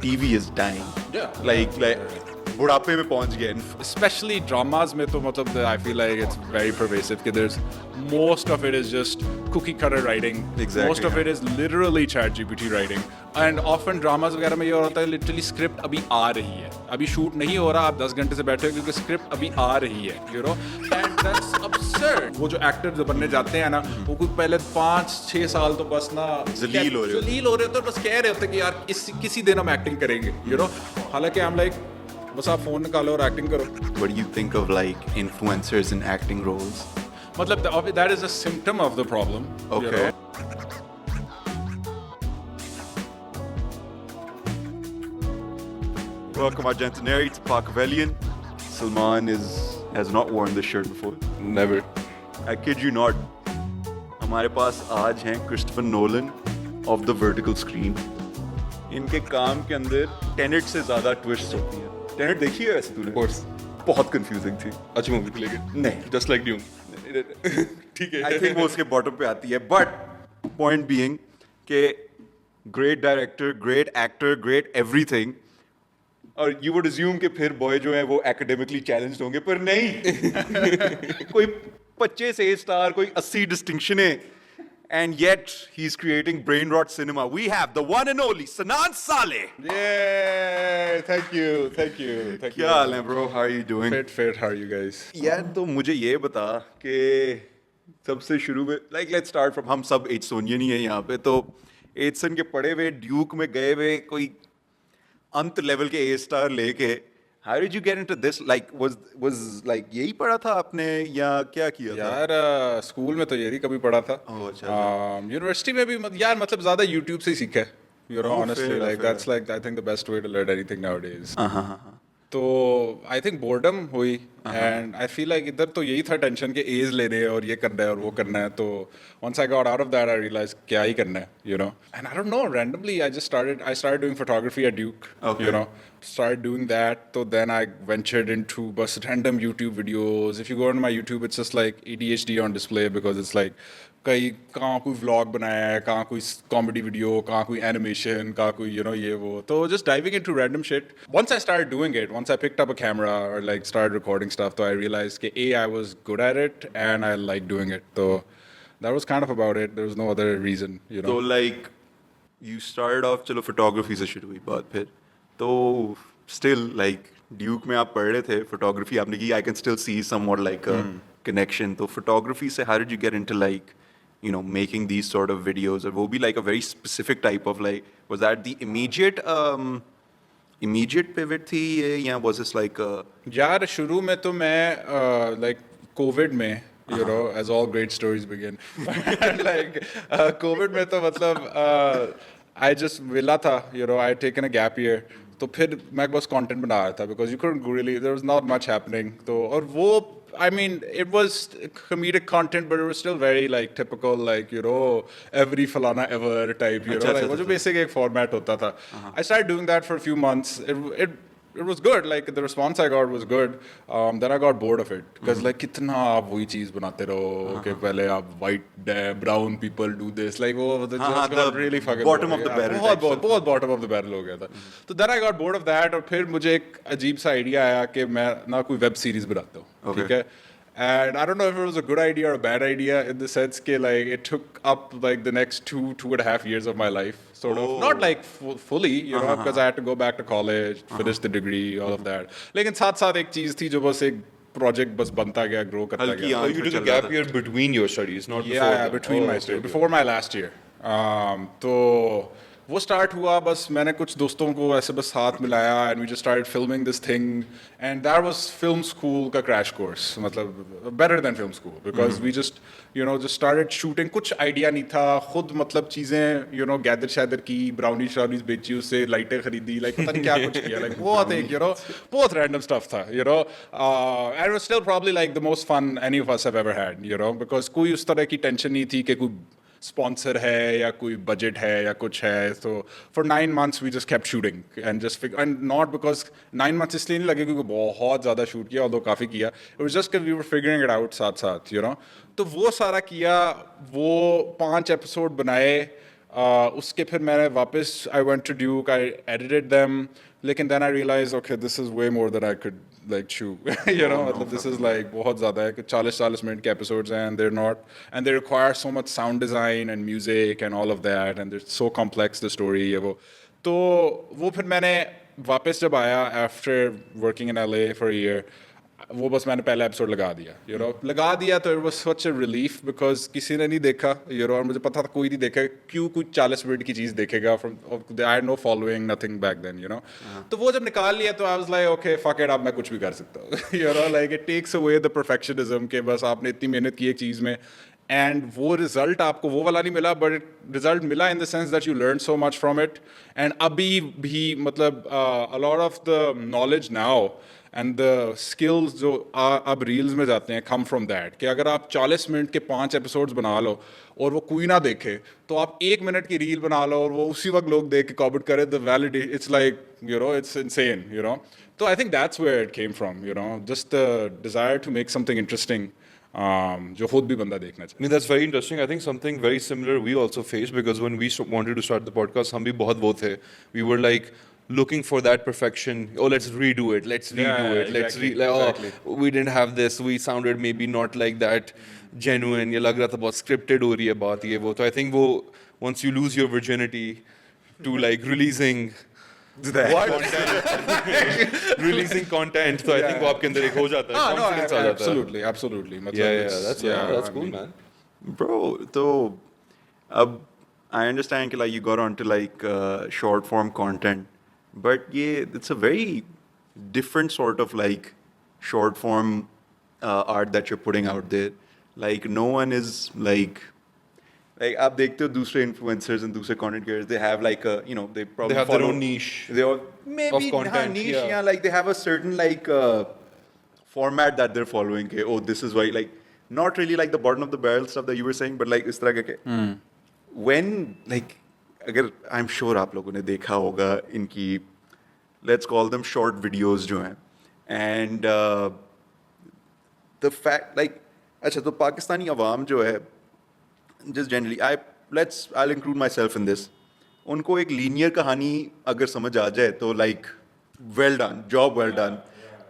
TV is dying. Yeah. Like बुढ़ापे में पहुंच गए. Especially dramas में तो मतलब I feel like it's very pervasive कि there's most of it is just cookie cutter writing. Exactly, Most of yeah. it is literally ChatGPT writing. And often dramas वगैरह में ये होता है literally script अभी आ रही है. अभी shoot नहीं हो रहा, आप 10 घंटे से बैठे हो क्योंकि script अभी आ रही है, you know? And that's absurd. वो जो actors जो बनने जाते हैं ना, वो कोई पहले 5-6 साल तो बस ना जलील हो रहे होते. जलील हो रहे होते, बस कह रहे होते कि यार किसी दिन हम acting करेंगे, you know? हालांकि I'm like बस आप फोन निकालो और एक्टिंग करो. What do you think of like influencers in acting roles? मतलब that is a symptom of the problem. Okay. You know? Welcome our Gentenary to Pavilion. Salman has not worn this shirt before. Never. I kid you not. हमारे पास आज हैं Christopher Nolan of the vertical screen. इनके काम के अंदर Tenet से ज्यादा twist होती है. टेनेट देखी है वैसे तूने? Of course. बहुत कंफ्यूजिंग थी. अच्छी मूवी थी लेकिन नहीं. Just like dune. ठीक है. I think वो उसके बॉटम पे आती है. But point being कि great director, great actor, great everything. और you would assume कि फिर बॉय जो है वो academically challenged होंगे, पर नहीं. कोई 25 A स्टार, कोई 80 डिस्टिंक्शन है. And yet he's creating brain rot cinema. We have the one and only Sanan Saleh. Yeah, thank you. क्या हाल है bro? How are you doing? Fit. How are you guys? यार तो मुझे ये बता कि सबसे शुरू में like let's start from हम सब एचसोनियन ही हैं यहाँ पे, तो एचसन के पढ़े हुए ड्यूक में गए हुए कोई अंत लेवल के ए स्टार लेके how did you get into this? Like was like यही पढ़ा था आपने या क्या किया था? यार स्कूल में तो यही कभी पढ़ा था. ओह, अच्छा. यूनिवर्सिटी में भी यार मतलब ज्यादा YouTube से ही सीखा है. You know, Oh, honestly, fair, like fair. that's like I think the best way to learn anything nowadays. हाँ. तो आई थिंक बोर्डम हुई एंड आई फील लाइक इधर तो यही था टेंशन के एज लेने और ये करना है और वो करना है. तो once I got out of that I realize क्या ही करना है, you know. And I don't know, randomly I started doing photography at Duke, Okay. you know. Started doing that, so then I ventured into bus random YouTube videos. If you go on my YouTube, it's just like ADHD on display because it's like कहीं कहाँ कोई vlog बनाया है, कहाँ कोई comedy video, कहाँ कोई animation, कहाँ कोई you know ये वो. तो just diving into random shit. Once I started doing it, once I picked up a camera or like started recording stuff, so I realized that I was good at it and I liked doing it. So that was kind of about it. There was no other reason, you know. तो like you started off, चलो photography से शुरू हुई बात, फिर तो still like Duke में आप पढ़ रहे थे photography आपने की, I can still see somewhat like a connection. तो photography से how did you get into like you know making these sort of videos, और वो भी like a very specific type of like, was that the immediate pivot थी ये, या was this like a यार शुरू में तो मैं like कोविड में, you know, as all great stories begin. like Covid में तो मतलब I just विला था, you know, I had taken a gap year. तो फिर मैं बस कंटेंट बना रहा था because you couldn't really, there was not much happening. तो और वो I mean it was comedic content but it was still very like typical like you know every falana ever type, you know, like वो जो basic एक format होता था. I started doing that for a few months. It was good, like the response I got was good. Then I got bored of it because like कितना आप वही चीज बनाते रहो कि पहले आप white brown people do this, like वो just got the really fucking bottom of the boring. barrel बहुत type बहुत बहुत bottom of the barrel हो गया था. तो then I got bored of that और फिर मुझे एक अजीब सा आइडिया आया कि मैं ना कोई वेब सीरीज बनाता हूँ, ठीक है. And I don't know if it was a good idea or a bad idea in the sense that like it took up like the next 2.5 years of my life, sort of. Not like fully, you know, because I had to go back to college, finish the degree, all of that. लेकिन साथ साथ एक चीज थी जो बस एक project बस बनता गया, grow करता हल्की गया. आंच You में took a चल रहा gap था. year between your studies, not before. Yeah, them. between Oh, my okay, studies, okay. before my last year. तो वो स्टार्ट हुआ, बस मैंने कुछ दोस्तों को ऐसे बस हाथ मिलाया and we just started filming this thing and that was film school का क्रैश कोर्स, मतलब better than film school because we just you know just started shooting. कुछ आइडिया नहीं था, खुद मतलब चीज़ें यू नो गैदर शैदर की, ब्राउनी श्राउनीज बेची, उससे लाइटें खरीदी, लाइक पता नहीं क्या कुछ किया, लाइक बहुत एक यू नो बहुत रैंडम स्टफ था, you know. And was still probably like the most fun any of us have ever had, you know, because कोई उस तरह की टेंशन नहीं थी कि कोई स्पॉन्सर है या कोई बजट है या कुछ है. तो for 9 months we just kept shooting and just and not because 9 months इसलिए नहीं लगे क्योंकि बहुत ज़्यादा शूट किया, ऑल्दो काफ़ी किया. It was just we were figuring it out साथ साथ, यू नो. तो वो सारा किया, वो 5 एपिसोड बनाए, उसके फिर मैंने वापस I went to Duke, I edited them, लेकिन then I realise okay this is way more than I could like chew you know, मतलब दिस इज लाइक बहुत ज़्यादा है कि 40 मिनट के एपिसोड्स हैं, and they're not, and they require so much sound design and music and all of that, and it's so complex the story, ये वो फिर मैंने वापस जब आया after working in LA for year, वो बस मैंने पहला एपिसोड लगा दिया, यू नो, लगा दिया तो it was such a relief because किसी ने नहीं देखा, यू नो, और मुझे पता था कोई नहीं देखा, क्यों कुछ 40 मिनट की चीज़ देखेगा from, I had no following nothing back then, you know, तो वो जब निकाल लिया तो I was like okay fuck it, अब मैं कुछ भी कर सकता हूँ, you know, like it takes away the perfectionism के बस आपने इतनी मेहनत की एक चीज़ में, एंड वो रिजल्ट आपको वो वाला नहीं मिला, बट रिजल्ट मिला in the sense that you learn so much from it, and अभी भी मतलब a lot of the knowledge now and the skills जो अब रील्स में जाते हैं कम फ्रॉम दैट, कि अगर आप 40 मिनट के 5 एपिसोड्स बना लो और वो कोई ना देखे, तो आप 1 मिनट की रील बना लो और वो उसी वक्त लोग देख के कमेंट करें, the validity, it's like you know, it's insane, you know, तो I think that's where it came from, you know, just the desire to make something interesting, जो खुद भी बंदा देखना चाहिए. I mean, that's very interesting. I think something very similar we also faced because when we wanted to start the podcast, हम भी बहुत वो थे. We were like looking for that perfection. Oh, let's redo it. Let's redo it. Let's exactly. Oh, we didn't have this. We sounded maybe not like that genuine. ये लग रहा था बहुत scripted हो रही है बात ये वो. तो I think वो once you lose your virginity to like releasing releasing content, so I think वो आपके अंदर एक हो जाता है. No, Confidence आ जाता है. absolutely. Yeah, that's cool, man. Bro, so I understand that like you got onto like short form content, but yeah, it's a very different sort of like short form art that you're putting out there. Like no one is like आप देखते हो दूसरे influencers and दूसरे content creators, they have like a, you know, they probably They have their follow- own niche they all maybe of content, niche, yeah. yeah, like they have a certain like format that they're following. Okay, oh, this is why, like not really like the bottom of the barrel stuff that you were saying, but like इस तरह के when like अगर I'm sure आप लोगों ने देखा होगा इनकी let's call them short videos जो हैं, and the fact like अच्छा तो पाकिस्तानी अवाम जो है just generally I'll include myself in this, उनको एक लीनियर कहानी अगर समझ आ जाए तो like well done, job well done.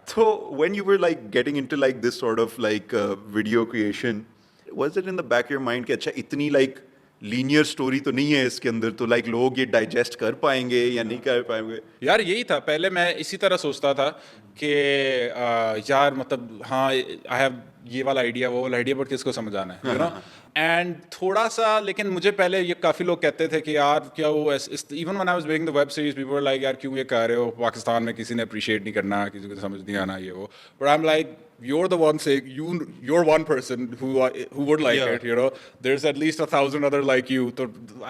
So when you were like getting into like this sort of like video creation, was it in the back of your mind कि अच्छा इतनी like लीनियर स्टोरी तो नहीं है इसके अंदर, तो like लोग ये डाइजेस्ट कर पाएंगे या नहीं कर पाएंगे? यार यही था, पहले मैं इसी तरह सोचता था कि यार मतलब हाँ आई हैव ये वाला आइडिया वो वाला आइडिया, बट किसको समझ आना है, यू नो, एंड थोड़ा सा, लेकिन मुझे पहले ये काफ़ी लोग कहते थे कि यार क्या वो even when I was making the web series people were like यार क्यों ये कर रहे हो, पाकिस्तान में किसी ने अप्रिशिएट नहीं करना, किसी को समझ नहीं आना ये वो, but I am like you're the one saying you're one person who would like it, you know, there's at least 1,000 other like you, so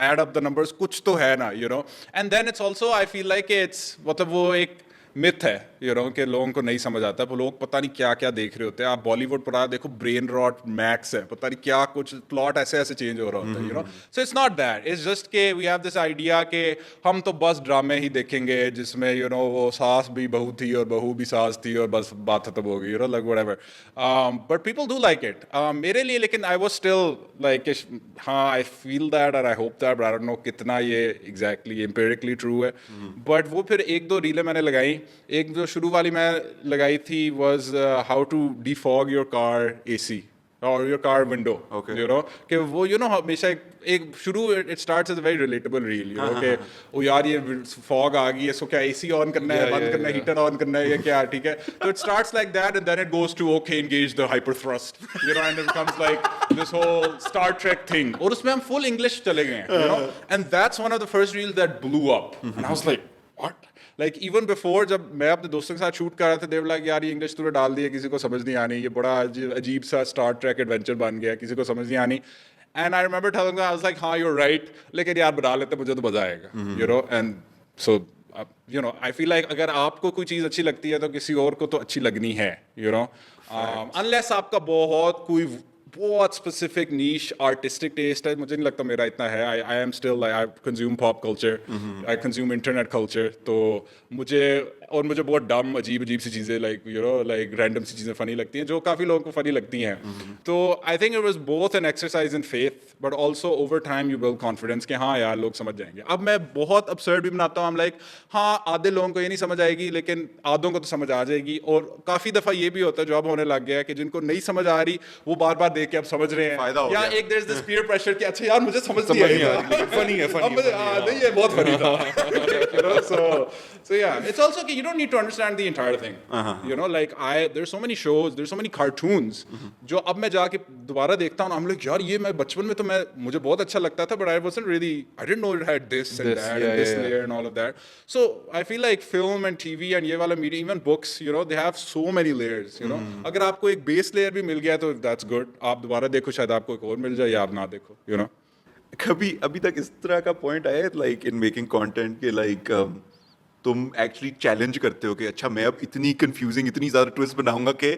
add up the numbers, कुछ तो है ना, you know, and then it's also I feel like it's मतलब वो एक myth है, you know, कि लोगों को नहीं समझ आता, वो लोग पता नहीं क्या क्या देख रहे होते हैं. आप बॉलीवुड पर देखो, ब्रेन रॉट मैक्स है, पता नहीं क्या कुछ प्लॉट ऐसे ऐसे चेंज हो रहा होता है, you no, so it's not that, it's just के वी हैव दिस आइडिया कि हम तो बस ड्रामे ही देखेंगे जिसमें यू नो वो सास भी बहू थी और बहू भी सास थी और बस बात खत्म हो गई, you know, like whatever, but people do like it. मेरे लिए लेकिन आई वाज स्टिल लाइक हाँ आई फील दैट और I hope that, but I don't no कितना ये एग्जैक्टली एम्पिरिकली ट्रू है, बट वो फिर एक दो रीलें मैंने लगाई. एक जो शुरू वाली मैं लगाई थी was how to defog your car AC और your car window, you know, कि वो यू नो हमेशा एक शुरू it starts as a very relatable reel, you know, कि ओ यार ये फॉग आ गई है, सो क्या एसी ऑन करना है, बंद करना है, हीटर ऑन करना है, या क्या, ठीक है, तो it starts like that and then it goes to okay engage the hyper thrust, you know, and it becomes like this whole Star Trek thing, और उसमें हम फुल इंग्लिश चले गए, you know, and that's one of the first reels that blew up, and I was like what, like even before जब मैं अपने दोस्तों के साथ शूट कर रहा था, देव लाइक यार ये इंग्लिश तूने डाल दी है, किसी को समझ नहीं आनी, ये बड़ा अजीब सा स्टार ट्रैक एडवेंचर बन गया, किसी को समझ नहीं आनी. And I remember telling them, I was like हाँ यू आर राइट, लेकिन यार बना लेते, मुझे तो मजा आएगा, you know, and so you know I feel like अगर आपको कोई चीज़ अच्छी लगती है तो किसी और को तो अच्छी लगनी है, यू नो, अनलेस आपका बहुत कोई बहुत स्पेसिफिक नीश आर्टिस्टिक टेस्ट है, मुझे नहीं लगता मेरा इतना है. I am still I consume pop culture, I consume internet culture. तो मुझे बहुत डम अजीब सी चीज़ें लाइक लाइक रैंडम सी चीज़ें फ़नी लगती हैं जो काफ़ी लोगों को फ़नी लगती हैं. तो I think it was both an exercise in faith but also over time you build confidence कि हाँ यार लोग समझ जाएंगे. अब मैं बहुत absurd भी बनाता हूँ. I'm like हाँ आधे लोगों को ये नहीं समझ आएगी लेकिन आधों को तो समझ आ जाएगी. और काफ़ी दफ़ा ये भी होता है जो अब होने लग गया है कि जिनको नहीं समझ आ रही वो बार बार देख के अब समझ रहे हैं. फायदा हो या गया. एक there's this peer pressure कि अच्छा यार मुझे समझ नहीं आ रही, लेकिन funny है, funny अब मुझे नहीं है बहुत funny था. So yeah, it's also कि you don't need to understand the entire thing. Like there's so many shows, there's so many cartoons जो अब मैं जाके दोबारा देखता हूँ. I'm like यार ये मैं बचपन में तो मुझे बहुत अच्छा लगता था but I didn't know it had this and that and this layer and all of that. So I feel like film and TV and ये वाला media, even books, they have so many layers. अगर आपको एक base layer भी मिल गया तो that's good. आप दोबारा देखो शायद आपको एक और मिल जाए या आप ना देखो. कभी अभी तक इस तरह का पॉइंट आया लाइक इन मेकिंग कंटेंट के लाइक तुम एक्चुअली चैलेंज करते हो कि अच्छा मैं अब इतनी कंफ्यूजिंग इतनी ज्यादा ट्विस्ट बनाऊंगा कि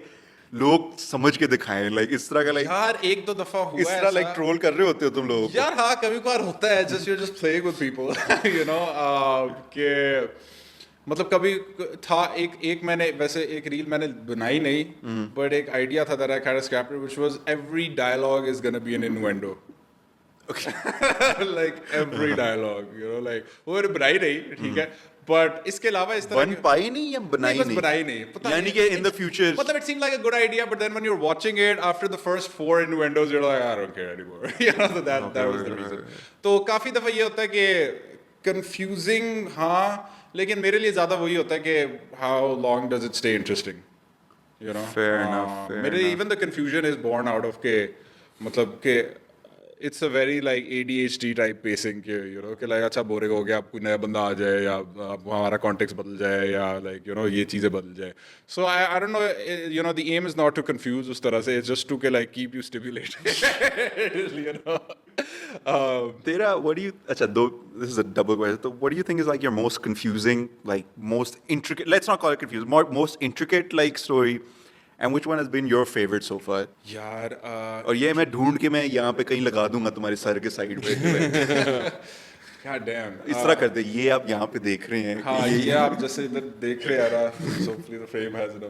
लोग समझ के दिखाएं लाइक इस तरह का लाइक यार एक दो दफा हुआ इस तरह लाइक ट्रोल कर रहे होते हो तुम लोग यार. हाँ कभी कभार होता है just playing with people. कि मतलब कभी था एक मैंने वैसे एक रील मैंने बनाई नहीं बट एक आइडिया था that I kind of scrapped it which was every dialogue is gonna be an innuendo. like every dialogue like वो मैंने बनाई नहीं ठीक है बट इसके अलावा इस तरह बन पाई नहीं या बनाई बस नहीं बनाई नहीं पता यानी कि इन द फ्यूचर मतलब it seemed like a good idea but then when you're watching it after the first 4 innuendos you're like I don't care anymore. So that was the reason. तो काफी दफा ये होता है कि confusing हाँ लेकिन मेरे लिए ज्यादा वही होता है कि how long does it stay interesting. Fair enough. मेरे even the confusion is born out of के मतलब के it's a very like ADHD type pacing के कि like अच्छा बोरिंग हो गया अब कोई नया बंदा आ जाए या अब हमारा context बदल जाए या like ये चीजें बदल जाए. So I don't know the aim is not to confuse उस तरह से, it's just to like keep you stimulated. तेरा what do you अच्छा दो this is a double question so what do you think is like your most confusing like most intricate let's not call it confused most intricate like story and which one has been your favorite so far यार और ये मैं ढूंढ के मैं यहाँ पे कहीं लगा दूंगा तुम्हारे सर के साइड पे God damn. इस तरह कर दे ये आप यहाँ पे देख रहे हैं हाँ ये आप जैसे इधर देख रहे हैं hopefully the frame has it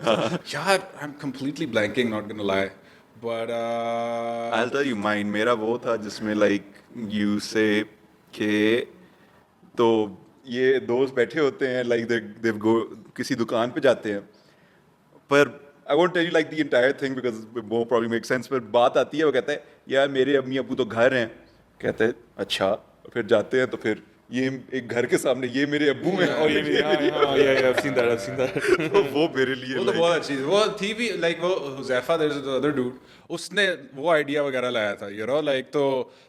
यार I'm completely blanking not gonna lie but I'll tell you mine मेरा वो था जिसमें like you say कि तो ये दोस्त बैठे होते हैं like they go किसी दुकान पे जाते हैं पर I won't tell you like the entire thing because it won't probably make sense पर बात आती है वो कहता है यार मेरे अम्मी अब्बू तो घर हैं कहते हैं अच्छा फिर जाते हैं तो फिर ये एक घर के सामने ये मेरे अब्बू हैं और ये मेरे I've seen that. तो वो मेरे लिए वो तो बहुत अच्छी थी. वो थी भी like वो Huzaifa there's the other dude उसने वो आइडिया वगैरह लाया था like तो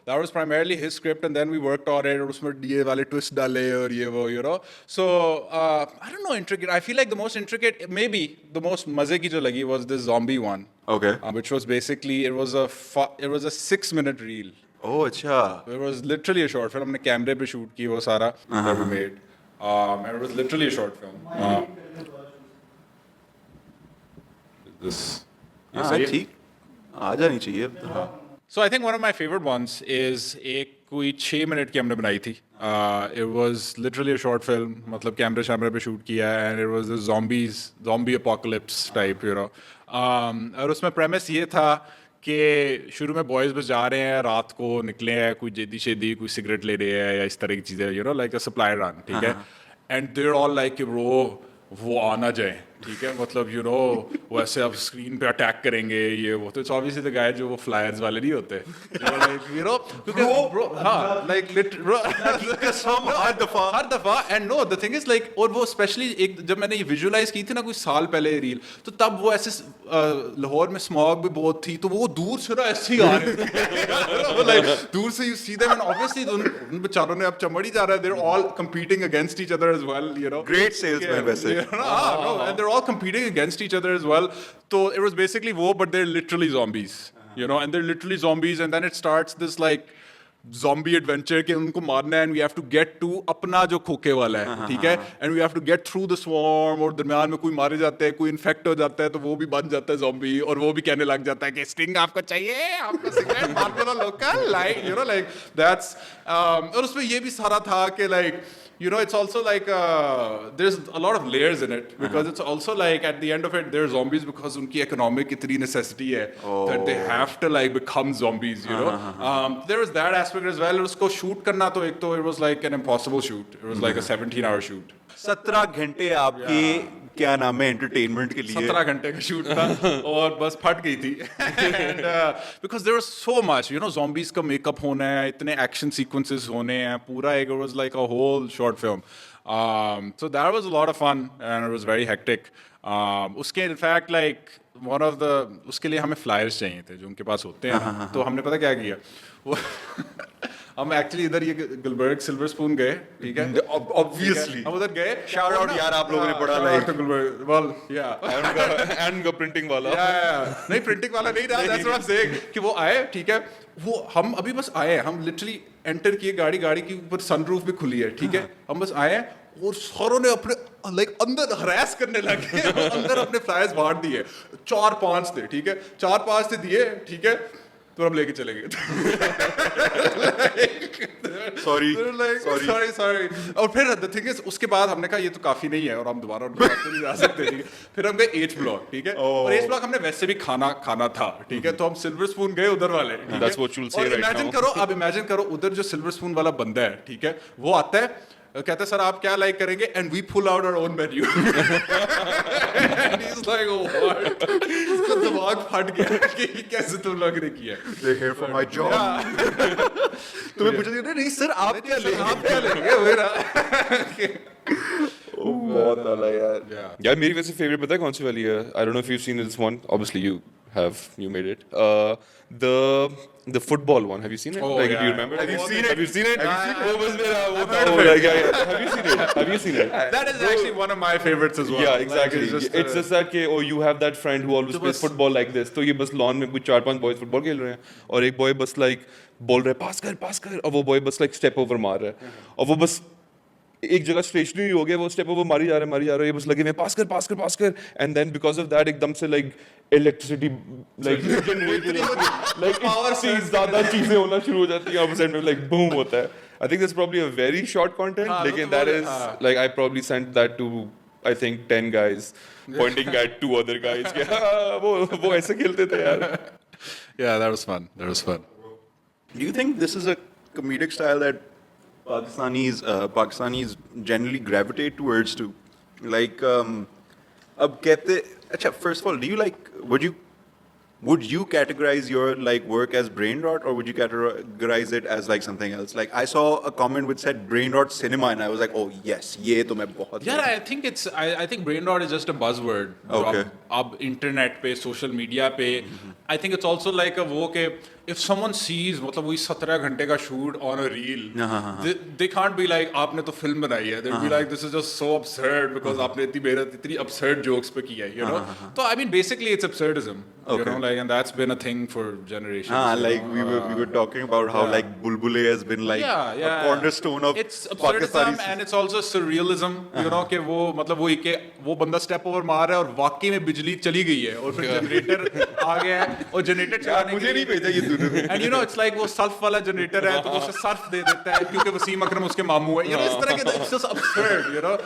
that was primarily his script and then we worked on it और उसमें ये वाले twist डाले और ये वो so I don't know intricate I feel like the most intricate maybe the most मजे की जो लगी was this zombie one okay which was basically it was a 6-minute reel. oh अच्छा It was literally a short film. हमने कैमरे पे shoot की वो सारा that we made. And it was literally a short film. This. हाँ ठीक आ जानी चाहिए हाँ So I think one of my favorite ones is एक कोई 6 मिनट की हमने बनाई थी. It was literally a short film. मतलब कैमरे पे शूट किया and it was a zombie apocalypse type और उसमें premise ये था कि शुरू में बॉयज़ बस जा रहे हैं रात को निकले हैं कोई जेदी शेदी कोई सिगरेट ले रहे हैं या इस तरह की चीज़ें लाइक अ सप्लाई रन ठीक है एंड देयर ऑल लाइक कि वो आना जाए ठीक है मतलब वैसे अब स्क्रीन पे अटैक करेंगे ये वो तो इट्स ऑब्वियसली द गाय जो वो फ्लायर्स वाले नहीं होते हर दफा and know the thing is like और वो स्पेशली एक जब मैंने ये विजुअलाइज की थी ना कोई साल पहले रील तो तब वो ऐसे लाहौर में स्मॉग भी बहुत थी तो वो दूर से ना ऐसे ही आ रहे थे लाइक दूर से you see them and obviously उन बेचारों ने अब चमड़ ही जा रहा है they are all competing against each other as well great salesman वैसे and they're all competing against each other as well. So it was basically war, but they're literally zombies, and they're literally zombies. And then it starts this like zombie adventure के उनको मारना है, and we have to get to अपना जो खोखे वाला है, ठीक है, and we have to get through the swarm, और दरमियान में कोई मारे जाते हैं, कोई इन्फेक्ट हो जाता है तो वो भी बन जाता है zombie, और वो भी कहने लग जाता है कि स्टिंग आपको चाहिए, आपको cigarette Marlboro local, like you know, like that's और उसमें ये भी सारा था कि like you know, it's also like there's a lot of layers in it because it's also like at the end of it they're zombies because unki economic itni necessity hai that they have to like become zombies, you know. There was that aspect as well. Usko shoot karna to ek to it was like an impossible shoot. It was like a 17-hour shoot. 17 घंटे आपके क्या नाम है entertainment के लिए 17 घंटे का shoot था और बस फट गई थी and because there was so much you know zombies का मेकअप होना है इतने एक्शन सीक्वेंसेस होने हैं पूरा एक it was like a whole short film so that was a lot of fun and it was very hectic उसके in fact like one of the उसके लिए हमें फ्लायर्स चाहिए थे जो उनके पास होते हैं तो हमने पता क्या किया वो हम एक्चुअली इधर ये गुलबर्ग सिल्वर स्पून गए ठीक है ऑब्वियसली हम उधर गए शाउट आउट यार आप लोगों ने पढ़ा लाइक गुलबर्ग वेल या and printing वाला नहीं प्रिंटिंग वाला नहीं था that's what I am saying कि वो आए ठीक है वो हम अभी बस आए हम लिटरली एंटर किए गाड़ी के ऊपर सनरूफ भी खुली है ठीक है हम बस आए और सारों ने अपने लाइक अंदर हरास करने लगे अंदर अपने फ्लायर्स बांट दिए 4-5 थे ठीक है 4-5 थे दिए ठीक है तो हम लेके चले गए सॉरी और फिर द थिंग इज उसके बाद हमने कहा ये तो काफी नहीं है और हम दोबारा उनके पास नहीं जा सकते ठीक है फिर हम गए एच ब्लॉक ठीक है और एच ब्लॉक हमने वैसे भी खाना था ठीक है तो हम सिल्वर स्पून गए उधर वाले That's what you'll say right now. अब इमेजिन करो उधर जो सिल्वर स्पून वाला बंदा है ठीक है वो आता है कहते हैं सर आप क्या लाइक करेंगे and we pull out our own menu and he is like what इसका दिमाग फट गया कि कैसे तुम लोग ने किया they're here for my job तुम्हें पूछा नहीं सर आप क्या लेंगे मेरा बहुत आला यार यार मेरी वैसे फेवरेट पता है कौन सी वाली है आई don't know if you seen this one obviously you made it the football one have you seen it Oh, like yeah. do you remember Have you seen it? have you seen it वो बस मेरा वो था heard of वो it. like yeah have you seen it that is actually one of my favorites as well yeah exactly like, it's just that कि oh you have that friend who always plays football like this तो ये बस lawn में कुछ 4-5 boys football खेल रहे हैं और एक बॉय बस like बोल रहा है पास कर और वो बॉय बस like स्टेप ओवर मार रहा है और वो बस एक जगह स्टेशनरी हो गया वो स्टेप ओवर मारी जा रहा है ये बस लगे हुए पास कर and then because of that एकदम से like electricity like generated like power से ज्यादा चीजें होना शुरू हो जाती हैं ऑपोजिट में लाइक बूम होता है I think that's probably a very short content लेकिन that is like I probably sent that to I think 10 guys pointing at 2 other guys कि वो ऐसे खेलते थे यार yeah that was fun do you think this is a comedic style that Pakistanis generally gravitate towards too like अब कहते अच्छा first of all do you like would you categorize your like work as brain rot or would you categorize it as like something else like I saw a comment which said brain rot cinema and I was like oh yes ये तो मैं बहुत yeah I think it's I think brain rot is just a buzzword okay अब internet पे social media पे I think it's also like a वो के if someone sees मतलब वही 17 घंटे का shoot on a reel they can't be like आपने तो film बनाई है they'll be like this is just so absurd because आपने इतनी मेहनत इतनी absurd jokes पे की है you know so I mean basically it's absurdism you know like and that's been a thing for generations like we were talking about how like Bulbule has been like a cornerstone of it's absurdism and it's also surrealism you know कि वो मतलब वो के वो बंदा step over मार रहा है और वाकई में बिजली चली गई है और फिर जनरेटर आ गया है और जनरेटर चलाने मुझे नहीं भेजा ये and you know it's like वो सर्फ वाला जनरेटर है तो वो उसे सर्फ दे देता है क्योंकि वसीम अकरम उसके मामू है you know इस तरह के it's just absurd you know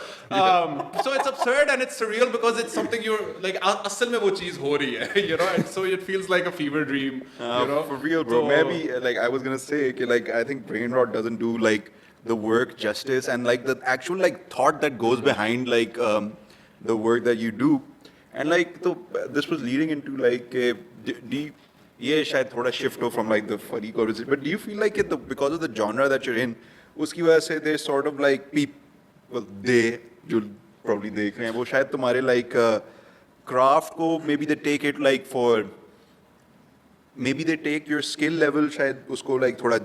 so it's absurd and it's surreal because it's something you're like असल में वो चीज हो रही है you know and so it feels like a fever dream you know for real bro maybe like I was gonna say like I think brain rot doesn't do like the work justice and like the actual like thought that goes behind like the work that you do and like this was leading into like ये शायद थोड़ा shift हो from like the funny conversation but do you feel like because of the genre that you're in उसकी वजह से they sort of like they जो probably देख रहे हैं वो शायद तुम्हारे like craft को maybe they take it like for maybe they take your skill level शायद उसको like थोड़ा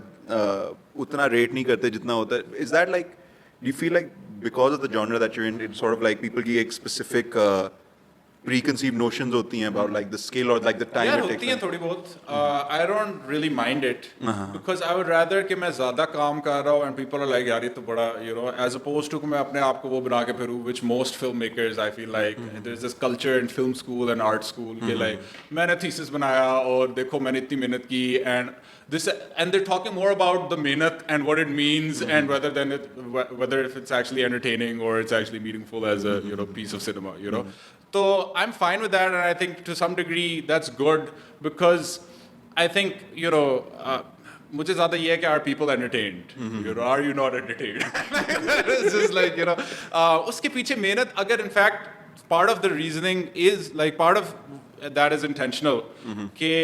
उतना rate नहीं करते जितना होता है is that like do you feel like because of the genre that you're in it's sort of like people की एक specific preconceived notions होती हैं about like the skill or like the time यार it होती takes? हैं थोड़ी बहुत. I don't really mind it because I would rather कि मैं ज़्यादा काम कर रहा हूँ and people are like यार ये तो बड़ा you know as opposed to कि मैं अपने आप को वो बना के फिरूँ, which most filmmakers I feel like there's this culture in film school and art school कि like मैंने thesis बनाया और देखो मैंने इतनी मेहनत की and they're talking more about the मेहनत and what it means and whether if it's actually entertaining or it's actually meaningful as a you know piece of cinema, you know. So I'm fine with that, and I think to some degree that's good because I think you know. मुझे ज़्यादा ये है कि are people entertained? You know, are you not entertained? It's just like you know. उसके पीछे मेहनत अगर in fact part of the reasoning is like part of that is intentional कि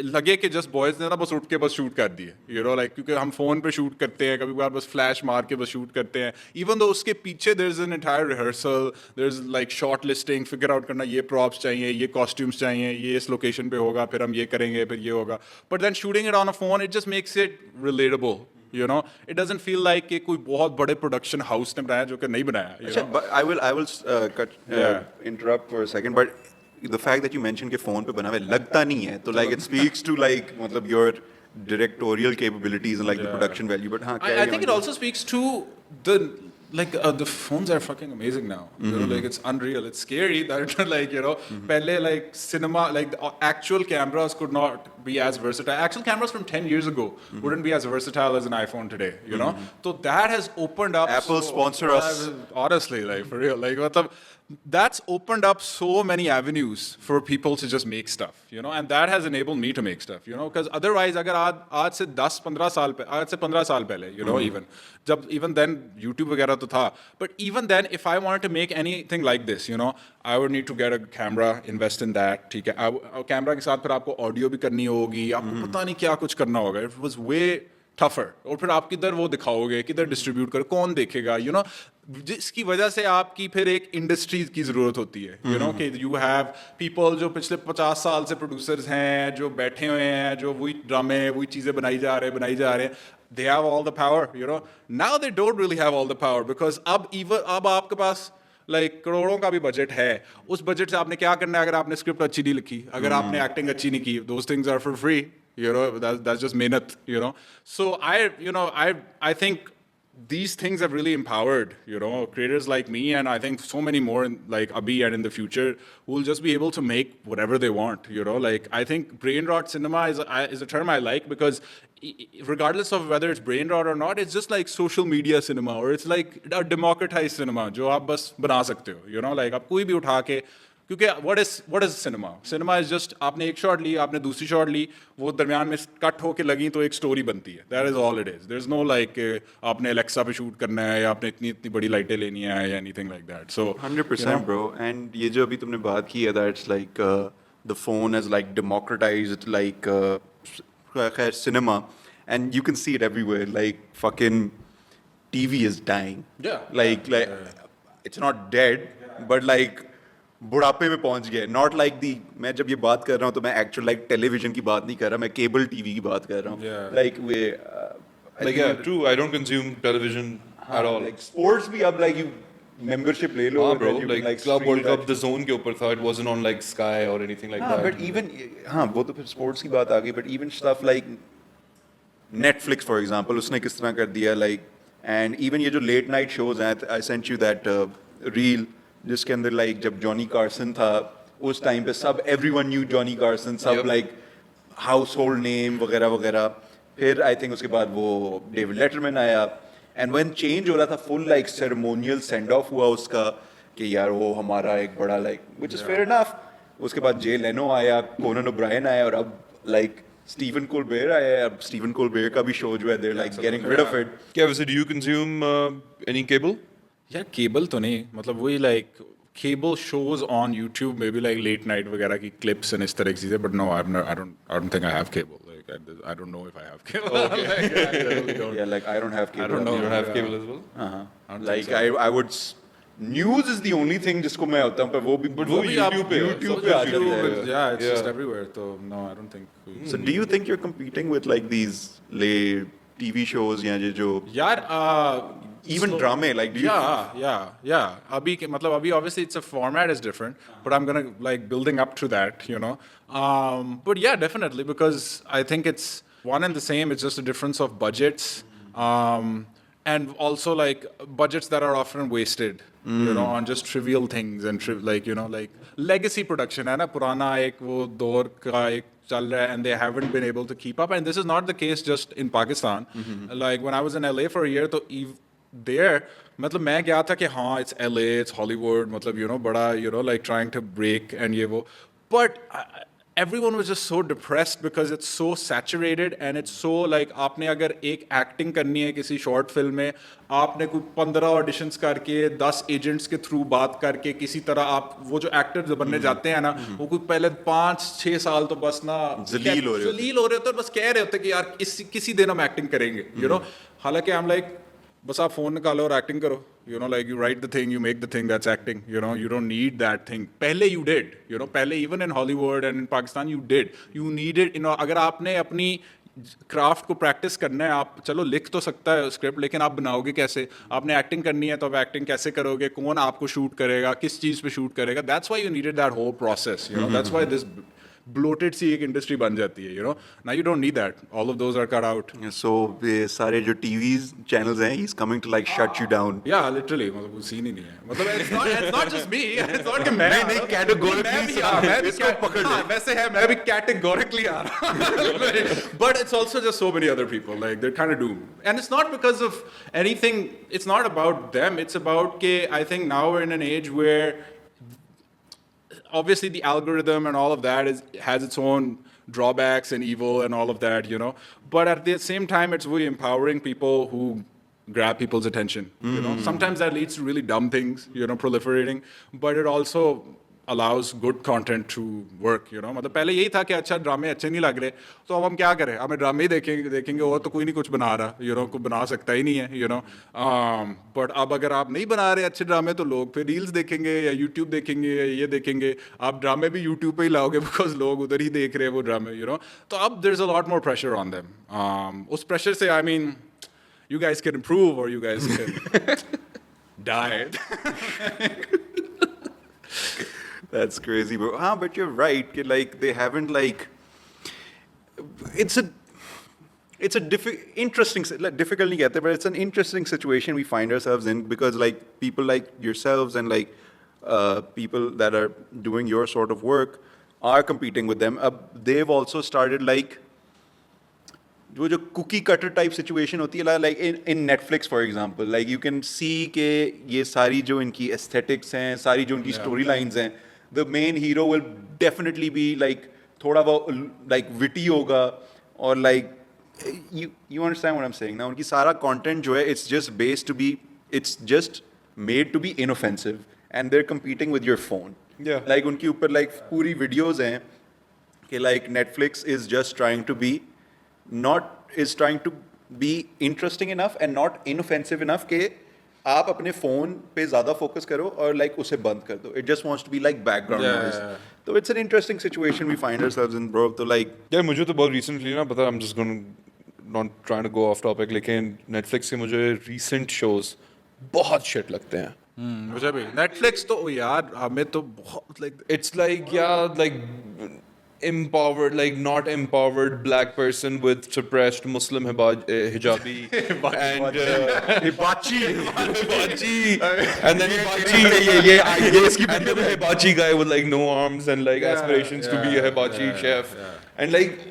लगे कि जस्ट बॉयज ने ना बस उठ के बस शूट कर दिए यू नो लाइक क्योंकि हम फोन पे शूट करते हैं कभी बार बस फ्लैश मार के बस शूट करते हैं इवन दो उसके पीछे there is an entire rehearsal there is like short listing figure out करना ये प्रॉप्स चाहिए ये कॉस्ट्यूम्स चाहिए ये इस लोकेशन पे होगा फिर हम ये करेंगे फिर ये होगा but then shooting it on a phone it just makes it relatable you know it doesn't feel like कि कोई बहुत बड़े production house ने बनाया जो कि नहीं बनाया you know? But I will interrupt for a second, but the fact that you mentioned कि phone पे बना हुआ है लगता नहीं है तो like it speaks to like मतलब your directorial capabilities and like the production value. But हाँ, I think it also speaks to the like the phones are fucking amazing now. You know, like it's unreal. It's scary that like you know, pehle like cinema like the actual cameras could not be as versatile. Actual cameras from 10 years ago wouldn't be as versatile as an iPhone today. You know, so that has opened up. Apple sponsor us. Honestly, like for real, like matlab, that's opened up so many avenues for people to just make stuff, you know, and that has enabled me to make stuff, you know, because otherwise, अगर आज से 10-15 साल पहले, आज से 15 साल पहले, you know, even then YouTube वगैरह तो था, but even then, if I wanted to make anything like this, you know, I would need to get a camera, invest in that, ठीक है, कैमरा के साथ फिर आपको ऑडियो भी करनी होगी, आपको पता नहीं क्या कुछ करना होगा, it was way tougher, और फिर आप किधर वो दिखाओगे, किधर डिस्ट्रीब्यूट कर, कौन देखेगा, you know, जिसकी वजह से आपकी फिर एक इंडस्ट्री की ज़रूरत होती है यू नो कि यू हैव पीपल जो पिछले 50 साल से प्रोड्यूसर्स हैं जो बैठे हुए हैं जो वही ड्रामे वही चीज़ें बनाई जा रहे हैं they have all the power you know now they don't really have all the power because अब आपके पास लाइक करोड़ों का भी बजट है उस बजट से आपने क्या करना है अगर आपने स्क्रिप्ट अच्छी नहीं लिखी अगर आपने एक्टिंग अच्छी नहीं की those things are for free you know that's just मेहनत you know so I think these things have really empowered, you know, creators like me and I think so many more like Abhi and in the future who will just be able to make whatever they want, you know, like I think brain rot cinema is a term I like because regardless of whether it's brain rot or not, it's just like social media cinema or it's like a democratized cinema जो आप बस बना सकते हो, you know, like आप कोई भी उठा के क्योंकि what is cinema? Cinema is just आपने एक शॉट ली आपने दूसरी शॉट ली वो दरमियान में कट होके लगी तो एक स्टोरी बनती है That is all it is. There's no like आपने Alexa पे शूट करना है या आपने इतनी बड़ी लाइटें लेनी है या anything like that. So 100% bro. And ये जो अभी तुमने बात की है that it's like the phone has like democratized like cinema and you can see it everywhere like fucking TV is dying. Yeah. Like it's not dead but like बुढ़ापे में पहुंच गए नॉट लाइक दी मैं जब ये बात कर रहा हूँ तो मैं एक्चुअल लाइक टेलीविजन की बात नहीं कर रहा मैं केबल टीवी की बात कर रहा हूँ like way like yeah true I don't consume television at all like sports भी अब like you membership ले लो bro and you can, like Club stream World Cup that. the zone के ऊपर था it wasn't on like Sky or anything like that but even हाँ वो तो फिर sports की बात आ गई but even stuff like Netflix for example उसने किस तरह कर दिया like and even ये जो late night shows हैं I sent you that reel जिसके अंदर लाइक जब जॉनी कार्सन था उस टाइम पे सब एवरीवन न्यू जॉनी कार्सन सब लाइक हाउस होल्ड नेम वगैरह वगैरह फिर आई थिंक उसके बाद वो डेविड लेटरमैन आया एंड व्हेन चेंज हो रहा था full like ceremonial send off हुआ उसका कि यार वो हमारा एक बड़ा like which is fair enough उसके बाद जे लेनो आया कोनन ओब्रायन आया और अब लाइक स्टीवन कोलबेयर आया अब स्टीवन कोलबेयर का भी शो जो है there like getting rid of it क्या वैसे do you consume any cable यार केबल तो नहीं मतलब वही like cable shows on YouTube maybe like late night वगैरह की क्लिप्स एंड इस तरह की चीजें but no I don't think I have cable like I don't know if I have cable yeah like I don't have cable I don't know. you don't have cable as well like I would news is the only thing जिसको मैं होता हूँ पर वो भी वो भी YouTube पे है, YouTube सब पे आ YouTube जाता है yeah it's just Yeah. everywhere so no I don't think so do you think you're competing with like these lay TV shows या जो यार Even drama, like, do you yeah. Abhi matlab abhi obviously it's a format is different, but I'm gonna like building up to that, you know. But yeah, definitely, because I think it's one and the same. It's just a difference of budgets, and also like budgets that are often wasted, you know, on just trivial things and like, you know, like legacy production है ना, पुराना एक वो दौर का एक चल रहा है, and they haven't been able to keep up. And this is not the case just in Pakistan. Like when I was in LA for a year, तो there मतलब मैं गया था कि हाँ it's LA, it's Hollywood, मतलब you know बड़ा, you know, like trying to break and ये वो, but everyone was just so depressed because it's so saturated and it's so like आपने अगर एक एक्टिंग करनी है किसी शॉर्ट फिल्म में, आपने कोई 15 ऑडिशंस करके 10 एजेंट्स के थ्रू बात करके किसी तरह आप वो जो एक्टर्स बनने जाते हैं ना, वो कोई पहले 5-6 साल तो बस ना जलील हो रहे होते, बस कह रहे होते कि यार किसी दिन हम एक्टिंग करेंगे, यू नो. हालांकि I'm like बस आप फोन निकालो और एक्टिंग करो, you know, like you write the thing, you make the thing, that's acting, you know, you don't need that thing. पहले you did, you know, पहले even in Hollywood and in Pakistan you did, you needed, you know, अगर आपने अपनी craft को practice करना है, आप चलो लिख तो सकता है स्क्रिप्ट, लेकिन आप बनाओगे कैसे? आपने एक्टिंग करनी है तो आप एक्टिंग कैसे करोगे? कौन आपको शूट करेगा? किस चीज़ पे शूट करेगा? That's why you needed that whole process, you know, that's why this bloated सी एक इंडस्ट्री बन जाती है, you know. Now you don't need that. All of those are cut out. So ये सारे जो TVs channels हैं, he's coming to like shut you down. Yeah, literally. मतलब वो सीन ही नहीं है. मतलब it's not just me. It's not कि मैं नहीं categorically मैं भी इसको पकड़ हाँ, वैसे है, मैं भी categorically आ रहा. But it's also just so many other people. Like they're kind of doomed. And it's not because of anything. It's not about them. It's about कि I think now we're in an age where obviously the algorithm and all of that has its own drawbacks and evil and all of that, you know. But at the same time, it's really empowering people who grab people's attention. You know, sometimes that leads to really dumb things, you know, proliferating. But it also allows good content to work, you know. मतलब पहले यही था कि अच्छा ड्रामे अच्छे नहीं लग रहे, तो अब हम क्या करें? हमें ड्रामे ही देखेंगे और तो कोई नहीं कुछ बना रहा, you know, कोई बना सकता ही नहीं है, you know. But अब अगर आप नहीं बना रहे अच्छे ड्रामे, तो लोग फिर रील्स देखेंगे या यूट्यूब देखेंगे या ये देखेंगे. आप ड्रामे भी यूट्यूब पे ही लाओगे बिकॉज लोग उधर ही देख रहे हैं वो ड्रामे, you know. तो अब there's a lot more pressure on them. उस प्रेशर से I mean, you guys can improve or you guys can die. That's crazy, bro. But you're right. Like they haven't like. It's a interesting, difficult नहीं कहते, but it's an interesting situation we find ourselves in because like people like yourselves and like people that are doing your sort of work are competing with them. They've also started like. वो जो cookie cutter type situation होती है, like in Netflix for example, like you can see कि ये सारी जो इनकी aesthetics हैं, सारी जो इनकी storylines हैं, the main hero will definitely be like थोड़ा वो like witty होगा और like you understand what I'm saying now. उनकी सारा content जो है it's just made to be inoffensive and they're competing with your phone. Yeah. Like उनके ऊपर like पूरी videos हैं कि like Netflix is just trying to be interesting enough and not inoffensive enough कि आप अपने फोन पे ज़्यादा फोकस करो और like उसे बंद कर दो. It just wants to be like background noise. So it's an interesting situation we find ourselves in, bro. तो like यार मुझे तो बहुत recently ना पता, I'm just going not trying to go off topic, लेकिन Netflix के मुझे recent shows बहुत shit लगते हैं. मुझे भी Netflix तो यार हमें तो बहुत like It's like like empowered, like not empowered black person with suppressed Muslim hijabi and hibachi and then and then the hibachi guy with like no arms and like aspirations to be a hibachi chef and like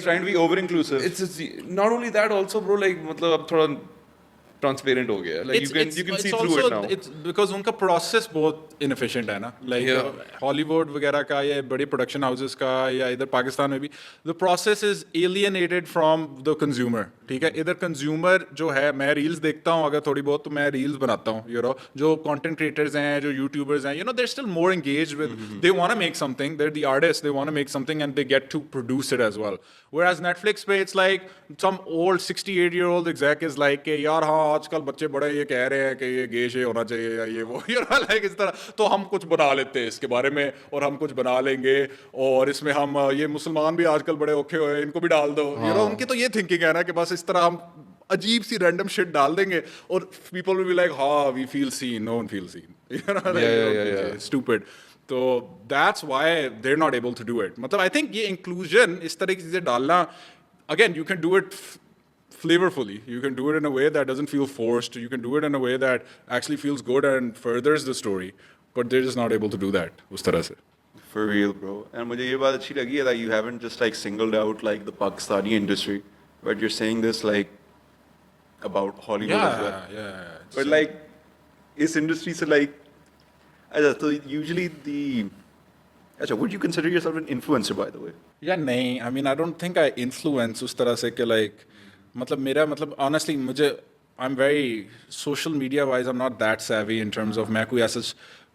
trying to be over inclusive. it's not only that also bro, like मतलब अब थोड़ा transparent हो गया, like you can see through it now. It's because उनका process बहुत inefficient है ना, like Hollywood वगैरह का या बड़ी production houses का या इधर पाकिस्तान में भी the process is alienated from the consumer. ठीक है, इधर consumer जो है, मैं reels देखता हूँ अगर थोड़ी बहुत, तो मैं reels बनाता हूँ, you know, जो content creators हैं, जो YouTubers हैं, you know, they're still more engaged with, they want to make something, they're the artists, they want to make something and they get to produce it as well. Whereas Netflix पे it's like some old 68-year-old exec is like कि यार हाँ आजकल बच्चे बड़े ये कह रहे हैं कि ये गे शे होना चाहिए या ये वो, you know, like इस तरह, तो हम कुछ बना लेते हैं इसके बारे में और हम कुछ बना लेंगे और इसमें हम ये मुसलमान भी आजकल बड़े औखे हुए हैं, इनको भी डाल दो, you know, उनकी तो ये थिंकिंग है ना कि बस इस तरह हम अजीब सी random shit डाल देंगे और people will be like, हाँ, we feel seen. No one feels seen. You know, like, Yeah. It's stupid. So that's why they're not able to do it. मतलब I think ये inclusion इस तरह की चीजें डालना, again, you can do it flavorfully. You can do it in a way that doesn't feel forced. You can do it in a way that actually feels good and furthers the story. But they're just not able to do that उस तरह से. For real, bro. And मुझे ये बात अच्छी लगी है that you haven't just like singled out like the Pakistani industry, but you're saying this like about Hollywood as well. Yeah. But like, इस industry से like, अच्छा तो usually अच्छा, would you consider yourself an influencer by the way? या नहीं, I mean I don't think I influence उस तरह से कि like मतलब मेरा मतलब honestly मुझे I'm very social media wise I'm not that savvy in terms of मैं कोई ऐसा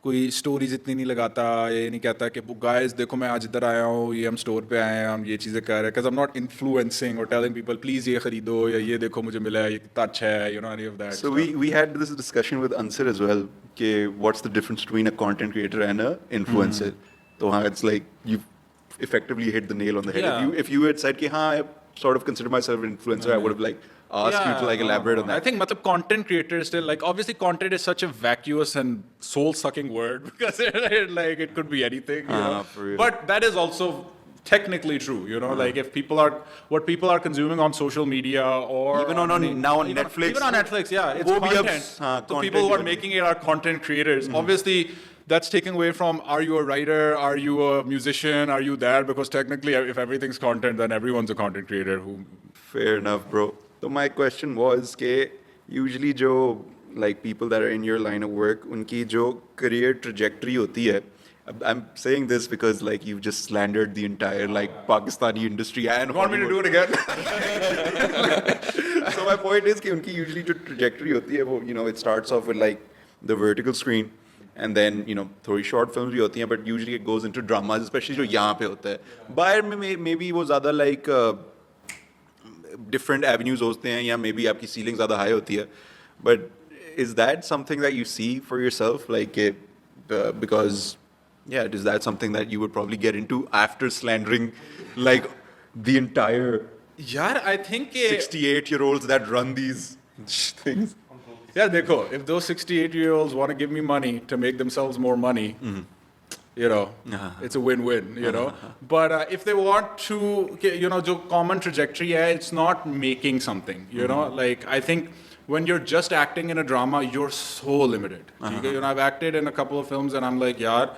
कोई स्टोरीज इतनी नहीं लगाता, ये नहीं कहता कि गाइस देखो मैं आज इधर आया हूँ, ये हम स्टोर पे आए हैं, हम ये चीज़ें कर रहे हैं, because I'm not influencing or telling people please ये खरीदो या ये देखो मुझे मिला है, ये कितना अच्छा है, you know, any of that. So we had this discussion with Ansar as well. कि what's the difference between a content creator and a influencer? So it's like you effectively hit the nail on the head. Yeah. If you had said कि हाँ I sort of consider myself an influencer, I would have like asked you to like elaborate on that. I think matlab content creators still like obviously content is such a vacuous and soul sucking word because like it could be anything, you know. For real. But that is also technically true, you know, like if people are what people are consuming on social media or Even on now on even Netflix. even on Netflix, yeah, it's वो भी अब, content. हाँ, So content people who are he making it are content creators. Obviously that's taking away from are you a writer, are you a musician, are you that, because technically if everything's content then everyone's a content creator who Fair enough, bro. So my question was कि usually जो like people that are in your line of work उनकी जो career trajectory होती है, I'm saying this because like you've just slandered the entire like Pakistani industry and want me to do it again. So my point is कि उनकी usually जो trajectory होती है वो you know it starts off with like the vertical screen and then you know थोड़ी short films भी होती हैं but usually it goes into dramas especially जो यहाँ पे होता है. बाहर में maybe वो ज़्यादा like different avenues होते हैं या maybe आपकी ceiling ज़्यादा high होती है. But is that something that you see for yourself like because yeah, is that something that you would probably get into after slandering like the entire यार I think 68-year-olds that run these things? Yeah, देखो, if those 68-year-olds want to give me money to make themselves more money, you know, it's a win-win, you know. But if they want to, you know, जो common trajectory है, it's not making something, you know. Like, I think when you're just acting in a drama, you're so limited. You know, I've acted in a couple of films and I'm like, yaar,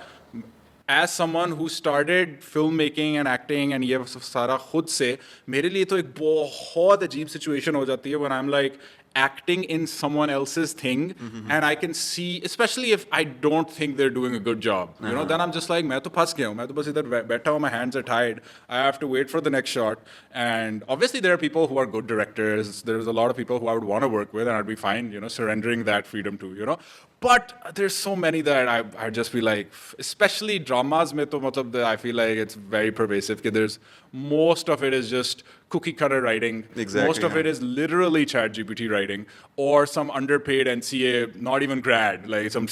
as someone who started filmmaking and acting and ये सारा खुद से, मेरे लिए तो एक बहुत अजीब situation हो जाती है when I'm like acting in someone else's thing and I can see, especially if I don't think they're doing a good job, you know, then I'm just like, मैं तो फंस गया हूँ, मैं तो बस इधर बैठा हूँ, my hands are tied, I have to wait for the next shot. And obviously there are people who are good directors, there's a lot of people who I would want to work with and I'd be fine, you know, surrendering that freedom to, you know. But there's so many that I'd just be like, especially dramas mein to matlab I feel like it's very pervasive. There's most of it is just cookie cutter writing. Exactly, most of it is literally ChatGPT writing or some underpaid NCA, not even grad, like some